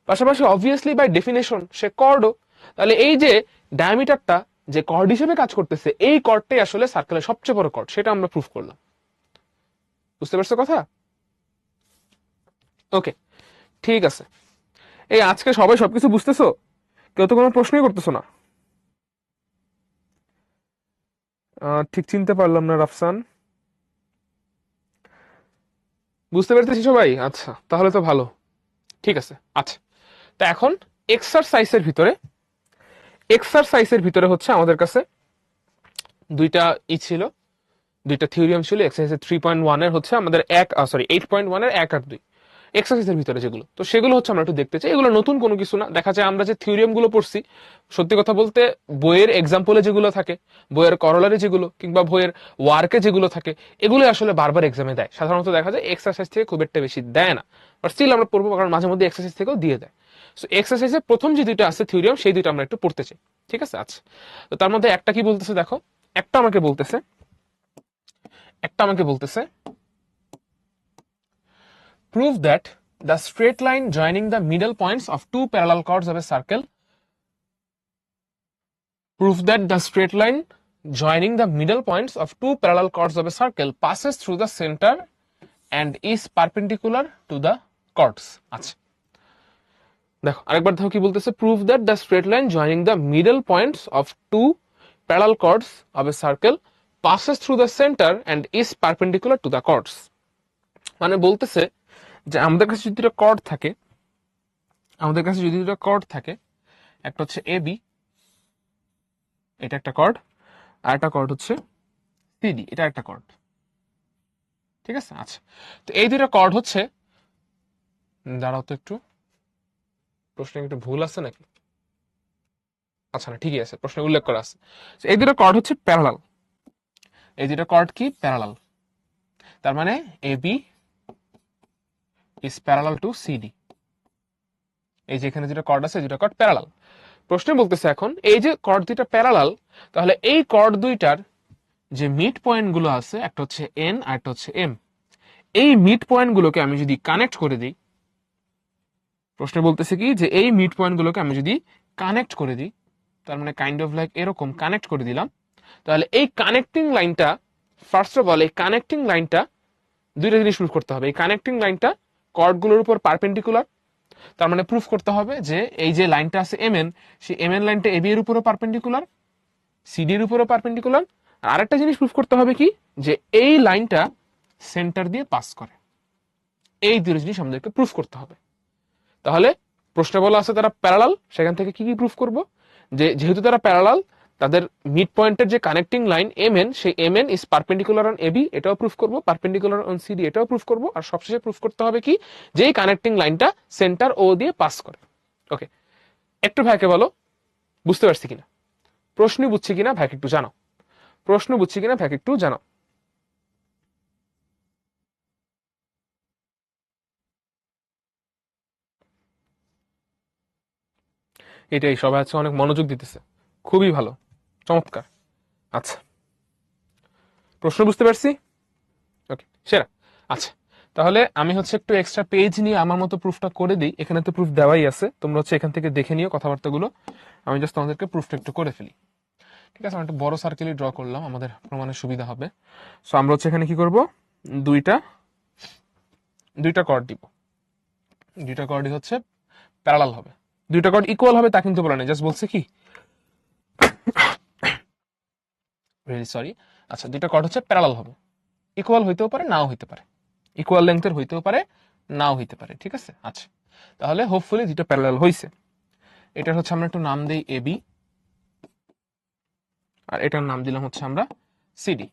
পাশাপাশি অবভিয়াসলি বাই ডেফিনেশন সে কর্ডও। তাহলে এই যে ডায়ামিটারটা যে কর্ড হিসেবে কাজ করতেছে, এই কর্ডটাই আসলে সার্কেলের সবচেয়ে বড় কর্ড, সেটা আমরা প্রুফ করলাম। বুঝতে পারছো কথা? ওকে, ঠিক আছে। এই আজকে সবাই সবকিছু বুঝতেছো? কেউ তো কোনো প্রশ্নই করতেছো না। ঠিক চিনতে পারলাম না রাফসান। বুঝতে পারতেছি সবাই? আচ্ছা, তাহলে তো ভালো। ঠিক আছে। আচ্ছা, তা এখন এক্সারসাইজের ভিতরে হচ্ছে আমাদের কাছে দুইটা ছিল, দুইটা থিওরিয়াম ছিল। এক্সারসাইজ 3.1 এর হচ্ছে আমাদের 8.1 এর 1 আর 2 এক্সারসাইজের ভিতরে যেগুলো, তো সেগুলো হচ্ছে আমরা একটু দেখতে চাই। এগুলো নতুন কোনো কিছু না, দেখা যায় আমরা যে থিওরিয়াম গুলো পড়ছি, সত্যি কথা বলতে বইয়ের এক্সাম্পলে যেগুলো থাকে, বইয়ের করলারে যেগুলো, কিংবা বইয়ের ওয়ার্কে যেগুলো থাকে, এগুলো আসলে বারবার এক্সামে দেয়। সাধারণত দেখা যায় এক্সারসাইজ থেকে খুব একটা বেশি দেয় না, বাট স্টিল আমরা পড়বো, কারণ মাঝে মধ্যে এক্সারসাইজ থেকেও দিয়ে দেয়। সো এক্সারসাইজের প্রথম যে দুইটা আছে থিওরিয়াম, সেই দুইটা আমরা একটু পড়তে চাই, ঠিক আছে? আচ্ছা, তো তার মধ্যে একটা কি বলতেছে দেখো, একটা আমাকে বলতেছে একটা আমাকে বলতেছে prove that the straight line joining the middle points of two parallel chords of a circle prove that the straight line joining the middle points of two parallel chords of a circle passes through the center and is perpendicular to the chords. আচ্ছা, দেখো আরেকবার দেখো কি বলতেছে, prove that the straight line joining the middle points of two parallel chords of a circle passes through the center and is perpendicular to the chords। মানে বলতেছে যে আমাদের কাছে যদি দুটো কর্ড থাকে, একটা হচ্ছে এ বি, এটা একটা কর্ড, আর একটা কর্ড হচ্ছে সিডি, এটা একটা কর্ড, ঠিক আছে? আচ্ছা, তো এই দুটো কর্ড হচ্ছে, দাঁড়াও তো একটু, প্রশ্নে একটু ভুল আছে নাকি? আচ্ছা না, ঠিকই আছে, প্রশ্নে উল্লেখ করা আছে। এই দুটো কর্ড হচ্ছে প্যারালাল, এই দুটো কর্ড কি প্যারালাল, তার মানে A B is parallel to CD. এই যে এখানে যেটা কর্ড আছে, যেটা কর্ড প্যারালাল। প্রশ্নে বলতেছে এখন এই যে কর্ড দুইটা প্যারালাল, তাহলে এই কর্ড দুইটার যে মিড পয়েন্ট গুলো আছে, একটা হচ্ছে এন আর একটা হচ্ছে এম, এই মিড পয়েন্ট গুলোকে আমি যদি কানেক্ট করে দিই, প্রশ্নে বলতেছে কি যে এই মিড পয়েন্ট গুলোকে আমি যদি কানেক্ট করে দিই, তার মানে কাইন্ড অফ লাইক এরকম কানেক্ট করে দিলাম, তাহলে এই কানেক্টিং লাইনটা, ফার্স্ট অফ অল এই কানেক্টিং লাইনটা দুইটা জিনিস প্রুফ করতে হবে। এই কানেক্টিং লাইনটা কর্ড গুলোর উপর পারপেন্ডিকুলার, তার মানে প্রুফ করতে হবে যে এই যে লাইনটা আছে এম এন, সেই এম এন লাইনটা এবি এর উপরও পারপেন্ডিকুলার, সিডি এর উপরও পারপেন্ডিকুলার। আর আরেকটা জিনিস প্রুফ করতে হবে কি, যে এই লাইনটা সেন্টার দিয়ে পাস করে। এই দুটো জিনিস আমাদেরকে প্রুফ করতে হবে। তাহলে প্রশ্ন বলা আছে তারা প্যারালাল, সেখান থেকে কি কি প্রুফ করব, যে যেহেতু তারা প্যারালাল, তাদের মিড পয়েন্টের যে কানেক্টিং লাইন এম এন, সেই M N is perpendicular on AB, এটাও প্রুফ করব, পারপেন্ডিকুলার অন সিডি, এটাও প্রুফ করব। আর সবশেষে প্রুফ করতে হবে কি, যে এই কানেক্টিং লাইনটা সেন্টার ও দিয়ে পাস করে। ওকে, একটু ভাইকে বলো বুঝতে পারছি কিনা, প্রশ্ন বুঝছি কিনা ভাইকে একটু জানাও, প্রশ্ন বুঝছি কিনা ভাইকে একটু জানাও। এটাই, সবাই আছে অনেক মনোযোগ দিতেছে, খুবই ভালো, চমৎকার। আচ্ছা, প্রশ্ন বুঝতে পারছি, ওকে সেরা। আচ্ছা, তাহলে আমি হচ্ছে একটু এক্সট্রা পেজ নিয়ে আমার মতো প্রুফটা করে দিই। এখানে তো প্রুফ দেওয়াই আছে, তোমরা হচ্ছে এখান থেকে দেখে নিও কথাবার্তাগুলো, আমি জাস্ট তোমাদেরকে প্রুফটা একটু করে ফেলি। ঠিক আছে, আমি একটা বড় সার্কেলই ড্র করলাম, আমাদের প্রমাণের সুবিধা হবে। সো আমরা হচ্ছে এখানে কি করব, দুইটা দুইটা কর্ড দিব, দুইটা কর্ডই হচ্ছে প্যারালাল হবে। দুইটা কর্ড ইকুয়াল হবে তা কিন্তু বলে নাই, জাস্ট বলছে কি, ভেরি সরি। আচ্ছা, দুইটা কর্ড হচ্ছে প্যারালাল হবে, ইকুয়াল হইতেও পারে নাও হইতে পারে, ইকুয়াল লেন্থের হইতেও পারে নাও হইতে পারে, ঠিক আছে? আচ্ছা, তাহলে হোপফুলি দুটো প্যারালাল হইছে। এটার হচ্ছে আমরা একটু নাম দেই এবি, আর এটার নাম দিলাম হচ্ছে আমরা সিডি।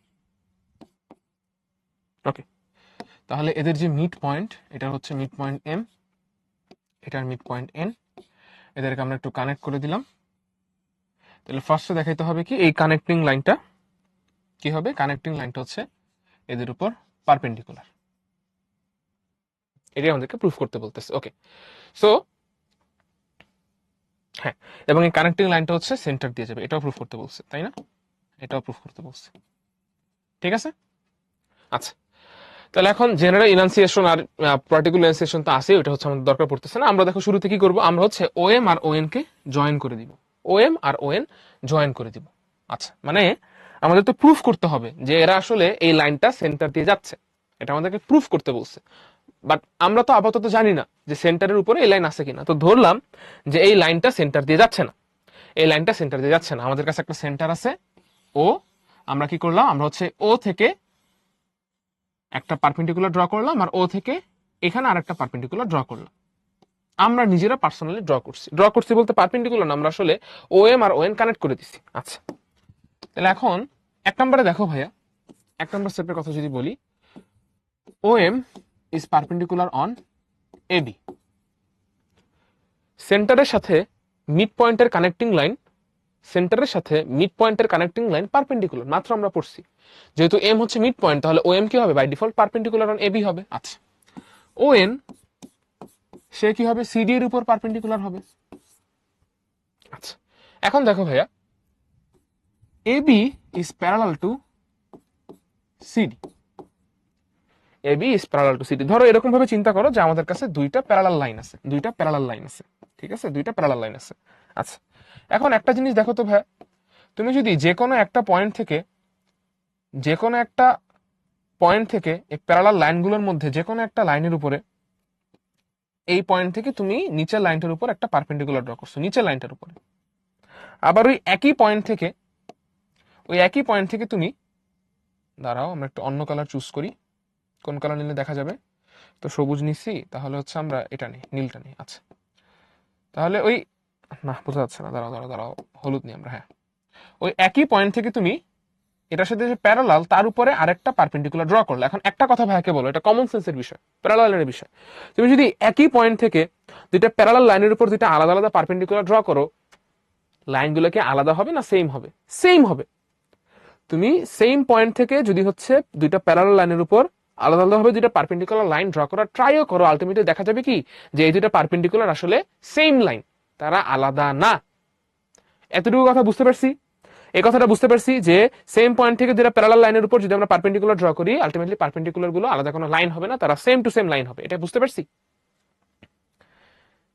ওকে, তাহলে এদের যে মিড পয়েন্ট, এটা হচ্ছে মিড পয়েন্ট এম, এটার মিড পয়েন্ট এন, এদেরকে আমরা একটু কানেক্ট করে দিলাম। তাহলে ফার্স্টে দেখাইতে হবে কি, এই কানেক্টিং লাইনটা কি হবে, কানেক্টিং লাইনটা হচ্ছে এদের উপর পারপেন্ডিকুলার, এটাই আমাদেরকে প্রুফ করতে বলতেছে। ওকে, সো হ্যাঁ, এবং এই কানেক্টিং লাইনটা হচ্ছে সেন্টার দিয়ে যাবে, এটাও প্রুফ করতে বলছে, তাই না? এটাও প্রুফ করতে বলছে, ঠিক আছে? আচ্ছা, তাহলে এখন জেনারেল ইনান্সিয়েশন আর পার্টিকুলার ইনান্সিয়েশন তো আছে, ওটা হচ্ছে আমাদের দরকার পড়তেছে না। আমরা দেখো শুরুতে কি করব, আমরা হচ্ছে ওএম আর ওএন কে জয়েন করে দিব, ওএম আর ওএন জয়েন করে দিব। আচ্ছা, মানে আমাদের তো প্রুফ করতে হবে যে এরা আসলে এই লাইনটা সেন্টার দিয়ে যাচ্ছে, এটা আমাদেরকে প্রুফ করতে বলছে। বাট আমরা তো আপাতত জানি না যে সেন্টারের উপরে এই লাইন আছে কিনা, তো ধরলাম যে এই লাইনটা সেন্টার দিয়ে যাচ্ছে না, এই লাইনটা সেন্টার দিয়ে যাচ্ছে না। আমাদের কাছে একটা সেন্টার আছে ও, আমরা কি করলাম, আমরা হচ্ছে ও থেকে একটা পারপেন্ডিকুলার ড্র করলাম, আর ও থেকে এখানে আরেকটা পারপেন্ডিকুলার ড্র করলাম। আমরা নিজেরা পার্সোনালি ড্র করছি বলতে পারপেন্ডিকুলার না, আমরা আসলে ও M R O N connect করে দিচ্ছি। আচ্ছা, তাহলে এখন 1 নম্বরে দেখো ভাইয়া, 1 নম্বর স্টেপের কথা যদি বলি, O M is perpendicular on A B. সেন্টারের সাথে মিড পয়েন্টের কানেক্টিং লাইন, সেন্টারের সাথে মিড পয়েন্টের কানেক্টিং লাইন পারপেন্ডিকুলার, মাত্র আমরা পড়ছি। যেহেতু এম হচ্ছে মিড পয়েন্ট, তাহলে ও এম কি হবে? By default perpendicular on A B হবে। আচ্ছা, ও এন সে কি হবে? সিডি এর উপর পারপেন্ডিকুলার হবে। আচ্ছা, এখন দেখো ভাইয়া, A B is parallel to CD. A B is parallel to CD. ধরো এরকম ভাবে চিন্তা করো যে আমাদের কাছে দুইটা প্যারালাল লাইন আছে, ঠিক আছে, দুইটা প্যারালাল লাইন আছে। আচ্ছা, এখন একটা জিনিস দেখো তো ভাইয়া, তুমি যদি যে কোনো একটা পয়েন্ট থেকে এই প্যারালাল লাইনগুলোর মধ্যে যে কোনো একটা লাইনের উপরে, এই পয়েন্ট থেকে তুমি নিচের লাইনটার উপর একটা পারপেন্ডিকুলার ড্র করছো, নিচের লাইনটার উপরে। আবার ওই একই পয়েন্ট থেকে তুমি, দাঁড়াও আমরা একটু অন্য কালার চুজ করি, কোন কালার নিলে দেখা যাবে? তো সবুজ নিচ্ছি, তাহলে হচ্ছে আমরা এটা নিই, নীলটা নিই। আচ্ছা, তাহলে ওই, না বোঝা যাচ্ছে না, দাঁড়াও হলুদ নিই আমরা। হ্যাঁ, ওই একই পয়েন্ট থেকে তুমি এটার সাথে যে প্যারালাল, তার উপরে আরেকটা পারপেন্ডিকুলার ড্র করলে। এখন একটা কথা ভাইকে বলো, এটা কমন সেন্সের বিষয়, প্যারালালের বিষয়। তুমি যদি একই পয়েন্ট থেকে দুইটা প্যারালাল লাইনের উপর দুইটা আলাদা আলাদা পারপেন্ডিকুলার ড্র করো, লাইনগুলো কি আলাদা হবে না সেম হবে? সেম হবে। তুমি সেম পয়েন্ট থেকে যদি হচ্ছে দুইটা প্যারালাল লাইনের উপর আলাদা আলাদা ভাবে দুইটা পারপেন্ডিকুলার লাইন ড্র করার ট্রাইও করো, আলটিমেটলি দেখা যাবে কি যে এই দুইটা পারপেন্ডিকুলার আসলে সেম লাইন, তারা আলাদা না। এতটুকু কথা বুঝতে পারছি? এই কথাটা বুঝতে পারছি যে সেম পয়েন্ট থেকে দুইটা প্যারালাল লাইনের উপর যদি আমরা পারপেন্ডিকুলার ড্র করি, আলটিমেটলি পারপেন্ডিকুলার গুলো আলাদা কোনো লাইন হবে না, তারা সেম টু সেম লাইন হবে। এটা বুঝতে পারছি?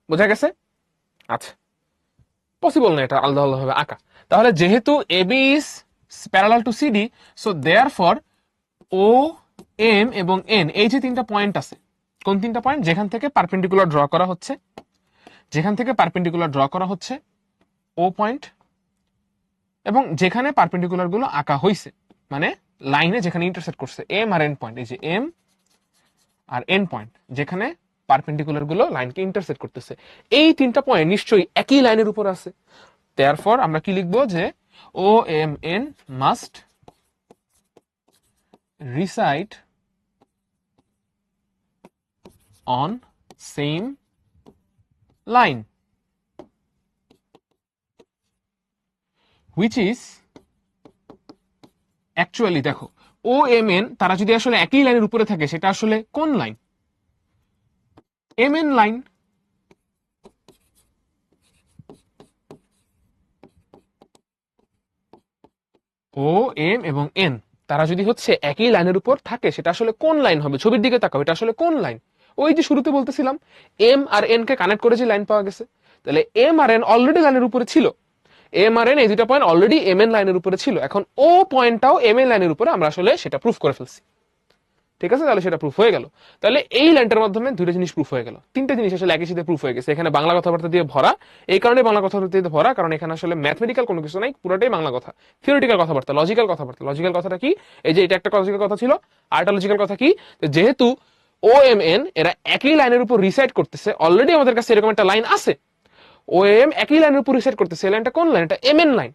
বোঝা গেছে? আচ্ছা, পসিবল না এটা আলাদা আলাদা ভাবে আঁকা। তাহলে যেহেতু AB is parallel to CD, so therefore O M এবং এন, এই যে তিনটা পয়েন্ট আছে, কোন তিনটা পয়েন্ট? যেখান থেকে পারপেন্ডিকুলার ড্র করা হচ্ছে, ও পয়েন্ট, এবং যেখানে পারপেন্ডিকুলার গুলো আঁকা হয়েছে, মানে লাইনে যেখানে ইন্টারসেক্ট করছে এম আর এন পয়েন্ট, এই যে এম আর এন পয়েন্ট, যেখানে পারপেন্ডিকুলার গুলো লাইনকে ইন্টারসেক্ট করতেছে, এই তিনটা পয়েন্ট নিশ্চয়ই একই লাইনের উপর আছে। দেয়ারফর আমরা কি লিখবো? যে O M N must reside on same line, which is actually, দেখো ও এম এন তারা যদি আসলে একই লাইনের উপরে থাকে, সেটা আসলে কোন line? M N line. O M এবং এন তারা যদি হচ্ছে একই লাইনের উপর থাকে, সেটা আসলে কোন লাইন হবে? ছবির দিকে তাকাও, এটা আসলে কোন লাইন? ওই যে শুরুতে বলতেছিলাম M R N K connect করে যে লাইন পাওয়া গেছে, তাহলে এম আর এন অলরেডি লাইনের উপরে ছিল, এম আর এন এই দুটা পয়েন্ট অলরেডি এম এন লাইনের উপরে ছিল। এখন ও পয়েন্টটাও এম এন লাইনের উপরে, আমরা আসলে সেটা প্রুফ করে ফেলছি। ঠিক আছে, তাহলে সেটা প্রুফ হয়ে গেল। তাহলে এই লাইনটার মাধ্যমে দুইটা জিনিস প্রুফ হয়ে গেল, তিনটা জিনিস আসলে একই সাথে প্রুফ হয়ে গেছে। এখানে বাংলা কথাবার্তা দিয়ে ভরা, এই কারণে বাংলা কথাবার্তা দিয়ে ভরা, কারণ এখানে আসলে ম্যাথমেটিক্যাল কোনো কিছু নাই, পুরোটাই বাংলা কথা, থিওরিটিক্যাল কথাবার্তা, লজিক্যাল কথাবার্তা। লজিক্যাল কথাটা কি? এই যে এটা একটা লজিক্যাল কথা ছিল, আর একটা লজিক্যাল কথা কি? যেহেতু ও এম এন এরা একই লাইনের উপর রিসাইড করতেছে, অলরেডি আমাদের কাছে এরকম একটা লাইন আছে, ও এম একই লাইনের উপর রিসাইড করতেছে, এই লাইনটা কোন লাইন? এটা M N line.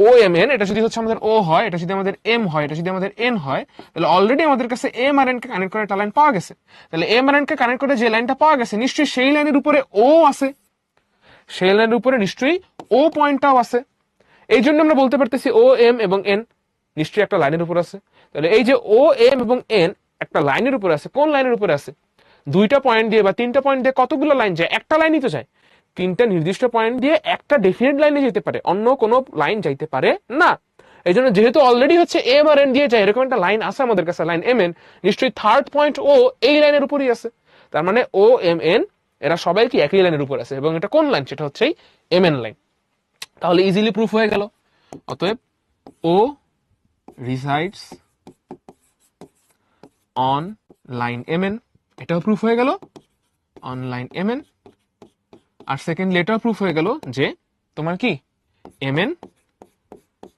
O M N, এটা যদি হচ্ছে আমাদের ও হয়, এটা যদি আমাদের এম হয়, এটা যদি আমাদের এন হয়, তাহলে অলরেডি আমাদের কাছে M R N K connect করে একটা লাইন পাওয়া গেছে। তাহলে M R N K connect করে যে লাইনটা পাওয়া গেছে, নিশ্চয়ই সেই লাইনের উপরে ও আছে, সেই লাইনের উপরে নিশ্চয়ই ও পয়েন্টটাও আছে। এই জন্য আমরা বলতে পারতেছি ও এম এবং এন নিশ্চয়ই একটা লাইনের উপর আছে। তাহলে এই যে ও এম এবং এন একটা লাইনের উপরে আছে, কোন লাইনের উপরে আছে? দুইটা পয়েন্ট দিয়ে বা তিনটা পয়েন্ট দিয়ে কতগুলো লাইন যায়? একটা লাইনই তো যায়। তিনটা নির্দিষ্ট পয়েন্ট দিয়ে একটা ডেফিনেট লাইনে যেতে পারে, অন্য কোনো লাইন যাইতে পারে না। এই জন্য যেহেতু অলরেডি হচ্ছে এম আর এন দিয়ে যায়, এরকম একটা লাইন আছে আমাদের কাছে, লাইন এম এন, নিশ্চয়ই থার্ড পয়েন্ট ও এই লাইনের উপরই আছে। তার মানে ও এম এন এরা সবাই কি একই লাইনের উপর আছে, এবং এটা কোন লাইন? সেটা হচ্ছে এম এন লাইন। তাহলে ইজিলি প্রুফ হয়ে গেল। অতএব O resides on line M N, এটাও প্রুফ হয়ে গেল, অন লাইন এম এন। আর সেকেন্ড লেটার প্রুফ হয়ে গেল যে তোমার কি এম এন,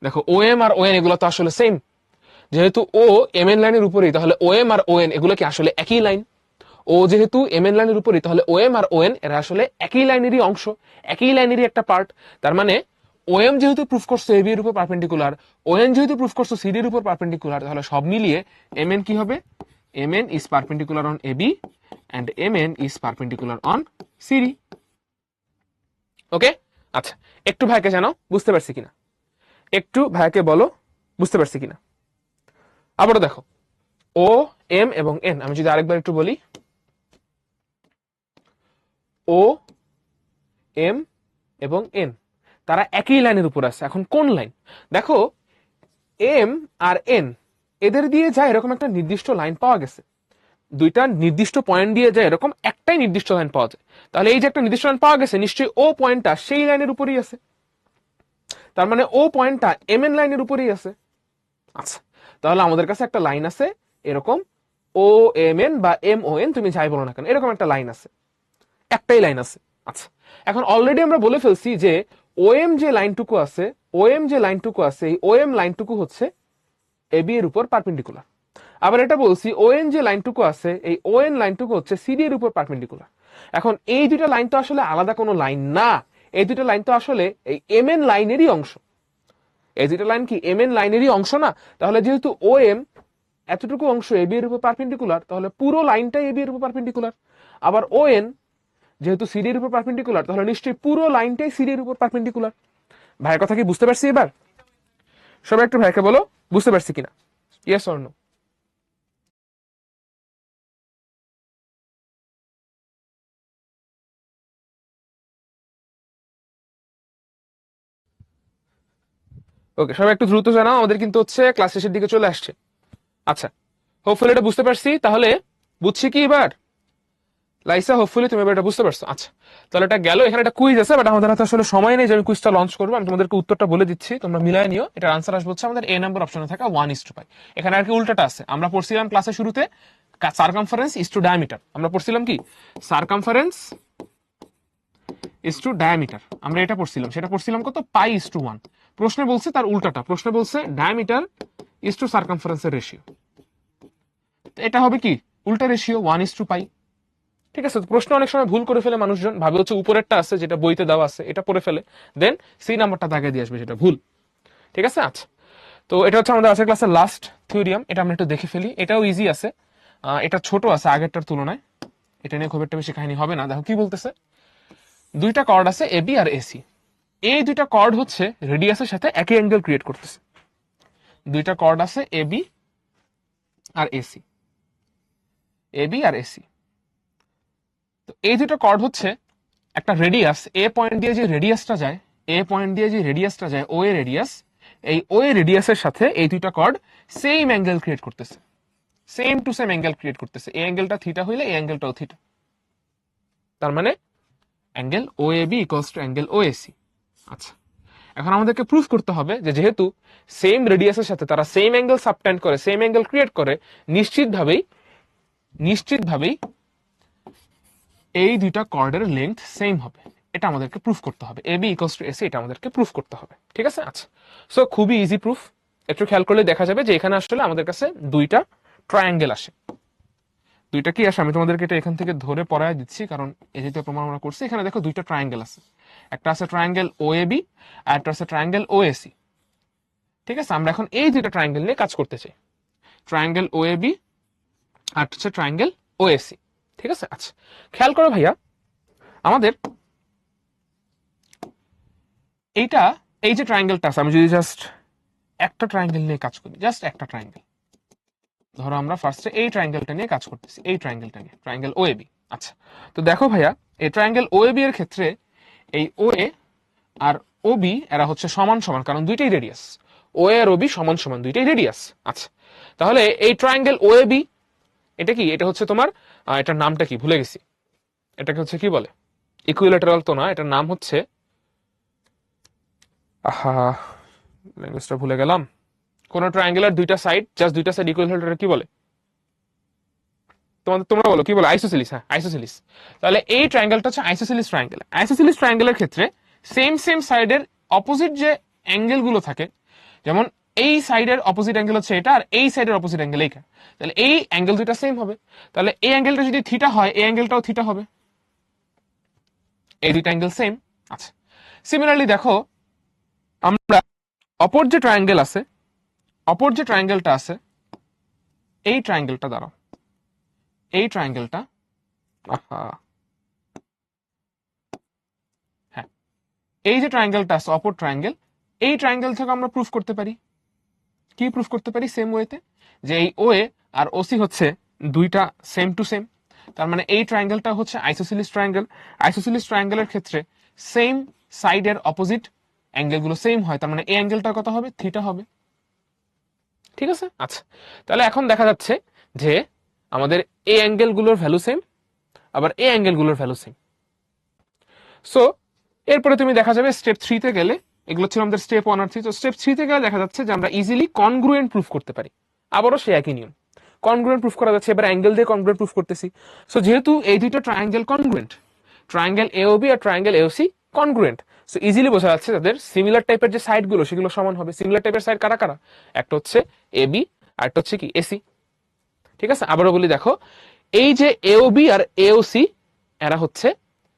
দেখো O M R O N এগুলো তো আসলে সেম, যেহেতু ও এম এন লাইনের উপরেই, তাহলে ও এম আর ও এন এগুলো কি আসলে একই লাইন? ও যেহেতু এম এন লাইনের উপরই, তাহলে ও এম আর ও এন এরা আসলে একই লাইনেরই অংশ, একই লাইনেরই একটা পার্ট। তার মানে ও এম যেহেতু প্রুফ করছো এবি এর উপর পারপেন্ডিকুলার, ও এন যেহেতু প্রুফ করছো সিডি এর উপর পারপেন্ডিকুলার, তাহলে সব মিলিয়ে এম এন কি হবে? M N is perpendicular on AB and M N is perpendicular on CD. Okay, আচ্ছা একটু ভাইকে জানাও বুঝতে পারছি কিনা, একটু ভাইকে বলো বুঝতে পারছি কিনা। আবারও দেখো, ও এম এবং এন, আমি যদি আরেকবার একটু বলি, ও এম এবং এন তারা একই লাইনের উপর আছে। এখন কোন লাইন? দেখো এম আর এন এদের দিয়ে যায় এরকম একটা নির্দিষ্ট লাইন পাওয়া গেছে, দুইটা নির্দিষ্ট পয়েন্ট দিয়ে যায় এরকম একটাই নির্দিষ্ট লাইন পাওয়া যায়। তাহলে এই যে একটা নির্দিষ্ট লাইন পাওয়া গেছে, নিশ্চয়ই ও পয়েন্টটা সেই লাইনের উপরেই আছে, তার মানে ও পয়েন্টটা এম এন লাইনের উপরেই আছে। আচ্ছা, তাহলে আমাদের কাছে একটা লাইন আছে এরকম, ও এম এন বা এম ও এন, তুমি যাই বলো না কেন, এরকম একটা লাইন আছে, একটাই লাইন আছে। আচ্ছা, এখন অলরেডি আমরা বলে ফেলছি যে ও এম যে লাইনটুকু আছে, ও এম যে লাইনটুকু আছে, এই ও এম লাইনটুকু হচ্ছে এবি এর উপর পারপেন্ডিকুলার। আবার এটা বলছি ও এন যে লাইনটুকু আছে, এই ও এন লাইনটুকু হচ্ছে সিডি এর উপর পারপেন্ডিকুলার। এখন এই দুইটা লাইন তো আসলে আলাদা কোনো লাইন না, এই দুইটা লাইন তো আসলে এই এম এন লাইনেরই অংশ। এই দুইটা লাইন কি এম এন লাইনেরই অংশ না? তাহলে যেহেতু ও এম এতটুকু অংশ এবি এর উপর পারপেন্ডিকুলার, তাহলে পুরো লাইনটাই এবি এর উপর পারপেন্ডিকুলার। আবার ও এন যেহেতু সিডি এর উপর পারপেন্ডিকুলার, তাহলে নিশ্চয়ই পুরো লাইনটাই সিডি এর উপর পারপেন্ডিকুলার। ভাইয়ের কথা কি বুঝতে পারছি এবার? সবাই একটু ভাইকে বলো বুঝতে পারছি কিনা, ইয়েস অর নো। ওকে, সবাই একটু দ্রুত জানাও, আমাদের কিন্তু হচ্ছে ক্লাস শেষের দিকে চলে আসছে। আচ্ছা, হোপফুলি এটা বুঝতে পারছি, তাহলে বুঝছি কি এবার লাইসা? হোপফুলি তুমি এবার এটা বুঝতে পারছো। আচ্ছা, তাহলে এটা গেল। এখানে একটা কুইজ আছে, বাট আমাদের হাতে আসলে সময় নেই যে আমি কুইজটা লঞ্চ করবো। আমি তোমাদেরকে উত্তরটা বলে দিচ্ছি, তোমরা মিলাই নিও। এটার আনসার আসবে হচ্ছে আমাদের এ নাম্বার অপশনে থাকা 1:5। এখানে আর কি উল্টাটা আছে। আমরা পড়ছিলাম ক্লাসের শুরুতে সারকামফারেন্স ইজ টু ডায়ামিটার, আমরা পড়ছিলাম কি সারকামফারেন্স ইজ টু ডায়ামিটার, আমরা এটা পড়ছিলাম। সেটা পড়ছিলাম কত? পাই ইজ টু 1। প্রশ্নে বলছে তার উল্টাটা, প্রশ্নে বলছে ডায়ামিটার ইজ টু সারকামফারেন্সের রেশিও, এটা হবে কি উল্টা রেশিও 1:পাই। ঠিক আছে, প্রশ্ন অনেক সময় ভুল করে ফেলে মানুষজন, ভাবে হচ্ছে উপরেরটা আছে যেটা বইতে দেওয়া আছে এটা পড়ে ফেলে, দেন সি নাম্বারটা দাগে দিয়ে আসবে, সেটা ভুল। ঠিক আছে, আচ্ছা তো এটা হচ্ছে আমাদের আজকের ক্লাসের লাস্ট থিওরিয়াম। এটা আমরা একটু দেখে ফেলি, এটাও ইজি আছে, এটা ছোট আছে আগেরটার তুলনায়, এটা নিয়ে খুব একটা বেশি কাহিনী হবে না। দেখো কি বলতেছে, দুইটা কর্ড আছে এবি আর এসি, এই দুইটা কর্ড হচ্ছে রেডিয়াসের সাথে একই অ্যাঙ্গেল ক্রিয়েট করতেছে। দুইটা কর্ড আছে এবি আর এসি, এবি আর এসি, তো এই দুটো কর্ড হচ্ছে একটা রেডিয়াস, এ পয়েন্ট দিয়ে যে রেডিয়াসটা যায়, এ পয়েন্ট দিয়ে যে রেডিয়াসটা যায় ও এ রেডিয়াস, এই ও এ রেডিয়াসের সাথে এই দুইটা কর্ড সেম অ্যাঙ্গেল ক্রিয়েট করতেছে, same to same angle create করতেছে। এই অ্যাঙ্গেলটা থিটা হইলে এই অ্যাঙ্গেলটাও থিটা, তার মানে angle O A B equals to angle O AC. আচ্ছা, এখন আমাদেরকে প্রুফ করতে হবে যে যেহেতু সেম রেডিয়াসের সাথে তারা সেম অ্যাঙ্গেল সাবটেন্ড করে, সেম অ্যাঙ্গেল ক্রিয়েট করে, নিশ্চিতভাবেই এই দুইটা কর্ডের লেন্থ সেম হবে। এটা আমাদেরকে প্রুফ করতে হবে, এ বি ইকুয়ালস টু এসি, এটা আমাদেরকে প্রুফ করতে হবে। ঠিক আছে, আচ্ছা সো খুবই ইজি প্রুফ। একটু খেয়াল করলে দেখা যাবে যে এখানে আসলে আমাদের কাছে দুইটা ট্রায়াঙ্গেল আসে। দুইটা কি আসে, আমি তোমাদেরকে এটা এখান থেকে ধরে পড়ায় দিচ্ছি, কারণ এই যেটা প্রমাণ আমরা করছি। এখানে দেখো দুইটা ট্রায়াঙ্গেল আছে, একটা আছে ট্রায়াঙ্গেল ও এ বি আর একটা আছে ট্রায়াঙ্গেল ও এসি। ঠিক আছে, আমরা এখন এই দুইটা ট্রায়াঙ্গেল নিয়ে কাজ করতে চাই, ট্রায়াঙ্গেল ও এ বি আর হচ্ছে ট্রায়াঙ্গেল ও এসি। ঠিক আছে, আচ্ছা খেয়াল করো ভাইয়া, আমাদের এইটা, এই যে ট্রায়াঙ্গেলটা আছে, আমি যদি জাস্ট একটা ট্রায়াঙ্গেল নিয়ে কাজ করি, জাস্ট একটা ট্রায়াঙ্গেল, ধরো আমরা ফার্স্টে এই ট্রায়াঙ্গেলটা নিয়ে কাজ করতেছি, এই ট্রায়াঙ্গেলটা নিয়ে, ট্রায়াঙ্গেল ও এ বি। আচ্ছা, তো দেখো ভাইয়া, এই ট্রায়াঙ্গেল ও এ বি এর ক্ষেত্রে এই ও এ আর ও বি এরা হচ্ছে সমান সমান, কারণ দুইটাই রেডিয়াস, ও এ আর ও বি সমান সমান, দুইটাই রেডিয়াস। আচ্ছা, তাহলে এই ট্রায়াঙ্গেল ও এ বি এটা কি, এটা হচ্ছে তোমার, এটার নামটা কি ভুলে গেছি, এটাকে হচ্ছে কি বলে, ইকুইলেটারাল তো না, এটার নাম হচ্ছে, আহা ল্যাঙ্গুয়েজটা ভুলে গেলাম। কোন ট্রায়াঙ্গেলের দুইটা সাইড, জাস্ট দুইটা সাইড ইকুইলেটার কি বলে, তোমরা বলো কি বলে? আইসোসেলিস। হ্যাঁ, আইসোসেলিস। তাহলে এই ট্রায়াঙ্গেলটা হচ্ছে আইসোসেলিস ট্রায়াঙ্গেল। আইসোসেলিস ট্রায়াঙ্গেলের ক্ষেত্রে সেম সাইডের অপোজিট যে অ্যাঙ্গেল গুলো থাকে, যেমন এই সাইডের অপোজিট অ্যাঙ্গেল হচ্ছে এটা, আর এই সাইডের অপোজিট অ্যাঙ্গেল এইটা, তাহলে এই অ্যাঙ্গেল দুইটা সেম হবে। তাহলে এই অ্যাঙ্গেলটা যদি থিটা হয়, এই অ্যাঙ্গেলটাও থিটা হবে, এই দুইটা অ্যাঙ্গেল সেম। আচ্ছা, সিমিলারলি দেখো আমরা অপর যে ট্রায়াঙ্গেল আছে, অপর যে ট্রায়াঙ্গেলটা আছে, এই ট্রায়াঙ্গেলটা দাঁড়াও, এই ট্রায়াঙ্গেলটা, আহা হ্যাঁ, এই যে ট্রায়াঙ্গেলটা আছে অপর ট্রায়াঙ্গেল, এই ট্রায়াঙ্গেল থেকে আমরা প্রুফ করতে পারি, কি প্রুফ করতে পারি, সেম ওয়েতে, যে এই ওএ আর ওসি হচ্ছে দুইটা সেম টু সেম। তার মানে এই ট্রায়াঙ্গেলটা হচ্ছে আইসোসিলিস ট্রায়াঙ্গেল। আইসোসিলিস ট্রায়াঙ্গেলের ক্ষেত্রে সেম সাইডের অপোজিট অ্যাঙ্গেলগুলো সেম হয়, তার মানে এই অ্যাঙ্গেলটা কত হবে, থিটা হবে। ঠিক আছে, আচ্ছা, তাহলে এখন দেখা যাচ্ছে যে আমাদের এই অ্যাঙ্গেলগুলোর ভ্যালু সেম, আবার এই অ্যাঙ্গেলগুলোর ভ্যালু সেম। সো এরপরে তুমি দেখা যাবে স্টেপ 3 তে গেলে, এগুলো ছিল আমাদের স্টেপ 1 আর 3, তো স্টেপ 3 তে গেলে দেখা যাচ্ছে যে আমরা ইজিলি কনগ্রুয়েন্ট প্রুফ করতে পারি। আবারও সেই একই নিয়ম, কনগ্রুয়েন্ট প্রুফ করা যাচ্ছে। এবার অ্যাঙ্গেল দিয়ে কনগ্রুয়েন্ট প্রুফ করতেছি। সো যেহেতু এই দুটো ট্রায়াঙ্গেল কনগ্রুয়েন্ট, ট্রায়াঙ্গেল এওবি আর triangle AOC congruent, so easily বোঝা যাচ্ছে তাদের সিমিলার টাইপের যে সাইডগুলো সেগুলো সমান হবে। সিমিলার টাইপের সাইড কারা কারা, একটা হচ্ছে এবি আর একটা হচ্ছে কি এসি। ঠিক আছে, আবারও বলি, দেখো এই যে এওবি আর এওসি এরা হচ্ছে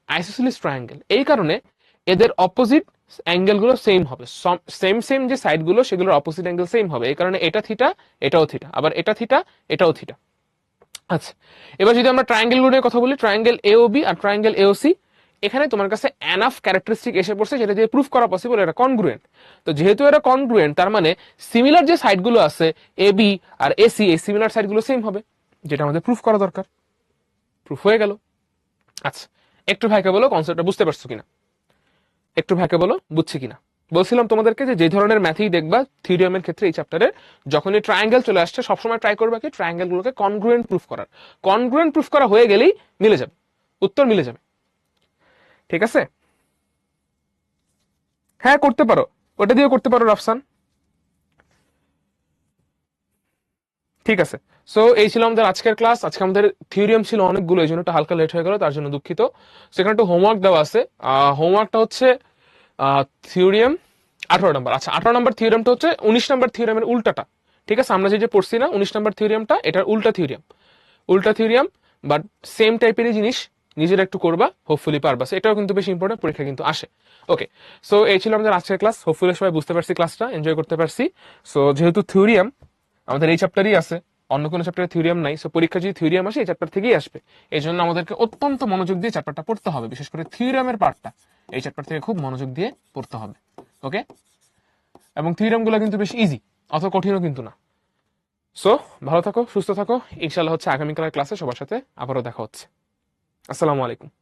আইসোসিলিস ট্রায়াঙ্গেল, এই কারণে এদের অপোজিট অ্যাঙ্গেল গুলো সেম হবে, সেম সেম যে সাইড গুলো সেগুলোর অপোজিট অ্যাঙ্গেল সেম হবে, এই কারণে এটা থিটা, এটাও থিটা, আবার এটা থিটা, এটাও থিটা। আচ্ছা, এবার যদি আমরা ট্রায়াঙ্গেল গুলো নিয়ে কথা বলি, ট্রায়াঙ্গেল এওবি আর ট্রায়াঙ্গেল এওসি, এখানে তোমার কাছে এনাফ ক্যারেক্টারিস্টিক এসে পড়ছে যেটা দিয়ে প্রুফ করা পসিবল এটা কনগ্রুয়েন্ট। তো যেহেতু এরা কনগ্রুয়েন্ট, তার মানে সিমিলার যে সাইড গুলো আছে এবি আর এসি, এই সিমিলার সাইড গুলো সেম হবে, যেটা আমাদের প্রুফ করা দরকার। প্রুফ হয়ে গেল। আচ্ছা, একটু ভাইকে বলো কনসেপ্টটা বুঝতে পারছো কিনা, একটু ভাইকে বলো বুঝছি কিনা। বলছিলাম তোমাদেরকে যে ধরনের ম্যাথই দেখবা থিওরিয়ামের ক্ষেত্রে এই চ্যাপ্টারে, যখনই ট্রায়াঙ্গেল চলে আসছে সবসময় ট্রাই করবা কি ট্রায়াঙ্গেল গুলোকে কনগ্রুয়েন্ট প্রুফ করার। কনগ্রুয়েন্ট প্রুফ করা হয়ে গেলেই মিলে যাবে, উত্তর মিলে যাবে। ঠিক আছে, হ্যাঁ করতে পারো, ওটা দিয়েও করতে পারো রাফসান। ঠিক আছে, সো এই ছিল আমাদের আজকের ক্লাস। আজকে আমাদের থিওরিয়াম ছিল অনেকগুলো, এই জন্য একটু হালকা লেট হয়ে গেল, তার জন্য দুঃখিত। সেখানে একটু হোমওয়ার্ক দেওয়া আছে, হোমওয়ার্কটা হচ্ছে থিওরিয়াম 18 নম্বর। আচ্ছা, 18 নম্বর থিওরিয়ামটা হচ্ছে 19 নম্বর থিওরিয়ামের উল্টাটা। ঠিক আছে, আমরা যে পড়ছি না 19 নম্বর থিওরিয়ামটা, এটার উল্টা থিওরিয়াম, উল্টা থিওরিয়াম, বাট সেম টাইপেরই জিনিস, নিজের একটু করবা, হোপফুলি পারবা। এটাও কিন্তু বেশি ইম্পর্টেন্ট, পরীক্ষা কিন্তু আসে। ওকে, সো এই ছিল আমাদের আজকের ক্লাস। হোপফুলি সবাই বুঝতে পারছি, ক্লাসটা এনজয় করতে পারছি। সো যেহেতু থিওরিয়াম আমাদের এই চ্যাপ্টারই আছে, অন্য কোনো চ্যাপ্টারে থিওরিয়াম নাই, সো পরীক্ষা যদি থিওরিয়াম আসে এই চ্যাপ্টার থেকেই আসবে। এই জন্য আমাদেরকে অত্যন্ত মনোযোগ দিয়ে চ্যাপ্টারটা পড়তে হবে, বিশেষ করে থিওরিয়ামের পার্টটা এই চ্যাপ্টার থেকে খুব মনোযোগ দিয়ে পড়তে হবে। ওকে, এবং থিওরিয়াম গুলো কিন্তু বেশ ইজি, অত কঠিনও কিন্তু না। সো ভালো থাকো, সুস্থ থাকো, ইনশাল্লাহ হচ্ছে আগামীকালের ক্লাসে সবার সাথে আবারও দেখা হচ্ছে। আসসালামু আলাইকুম।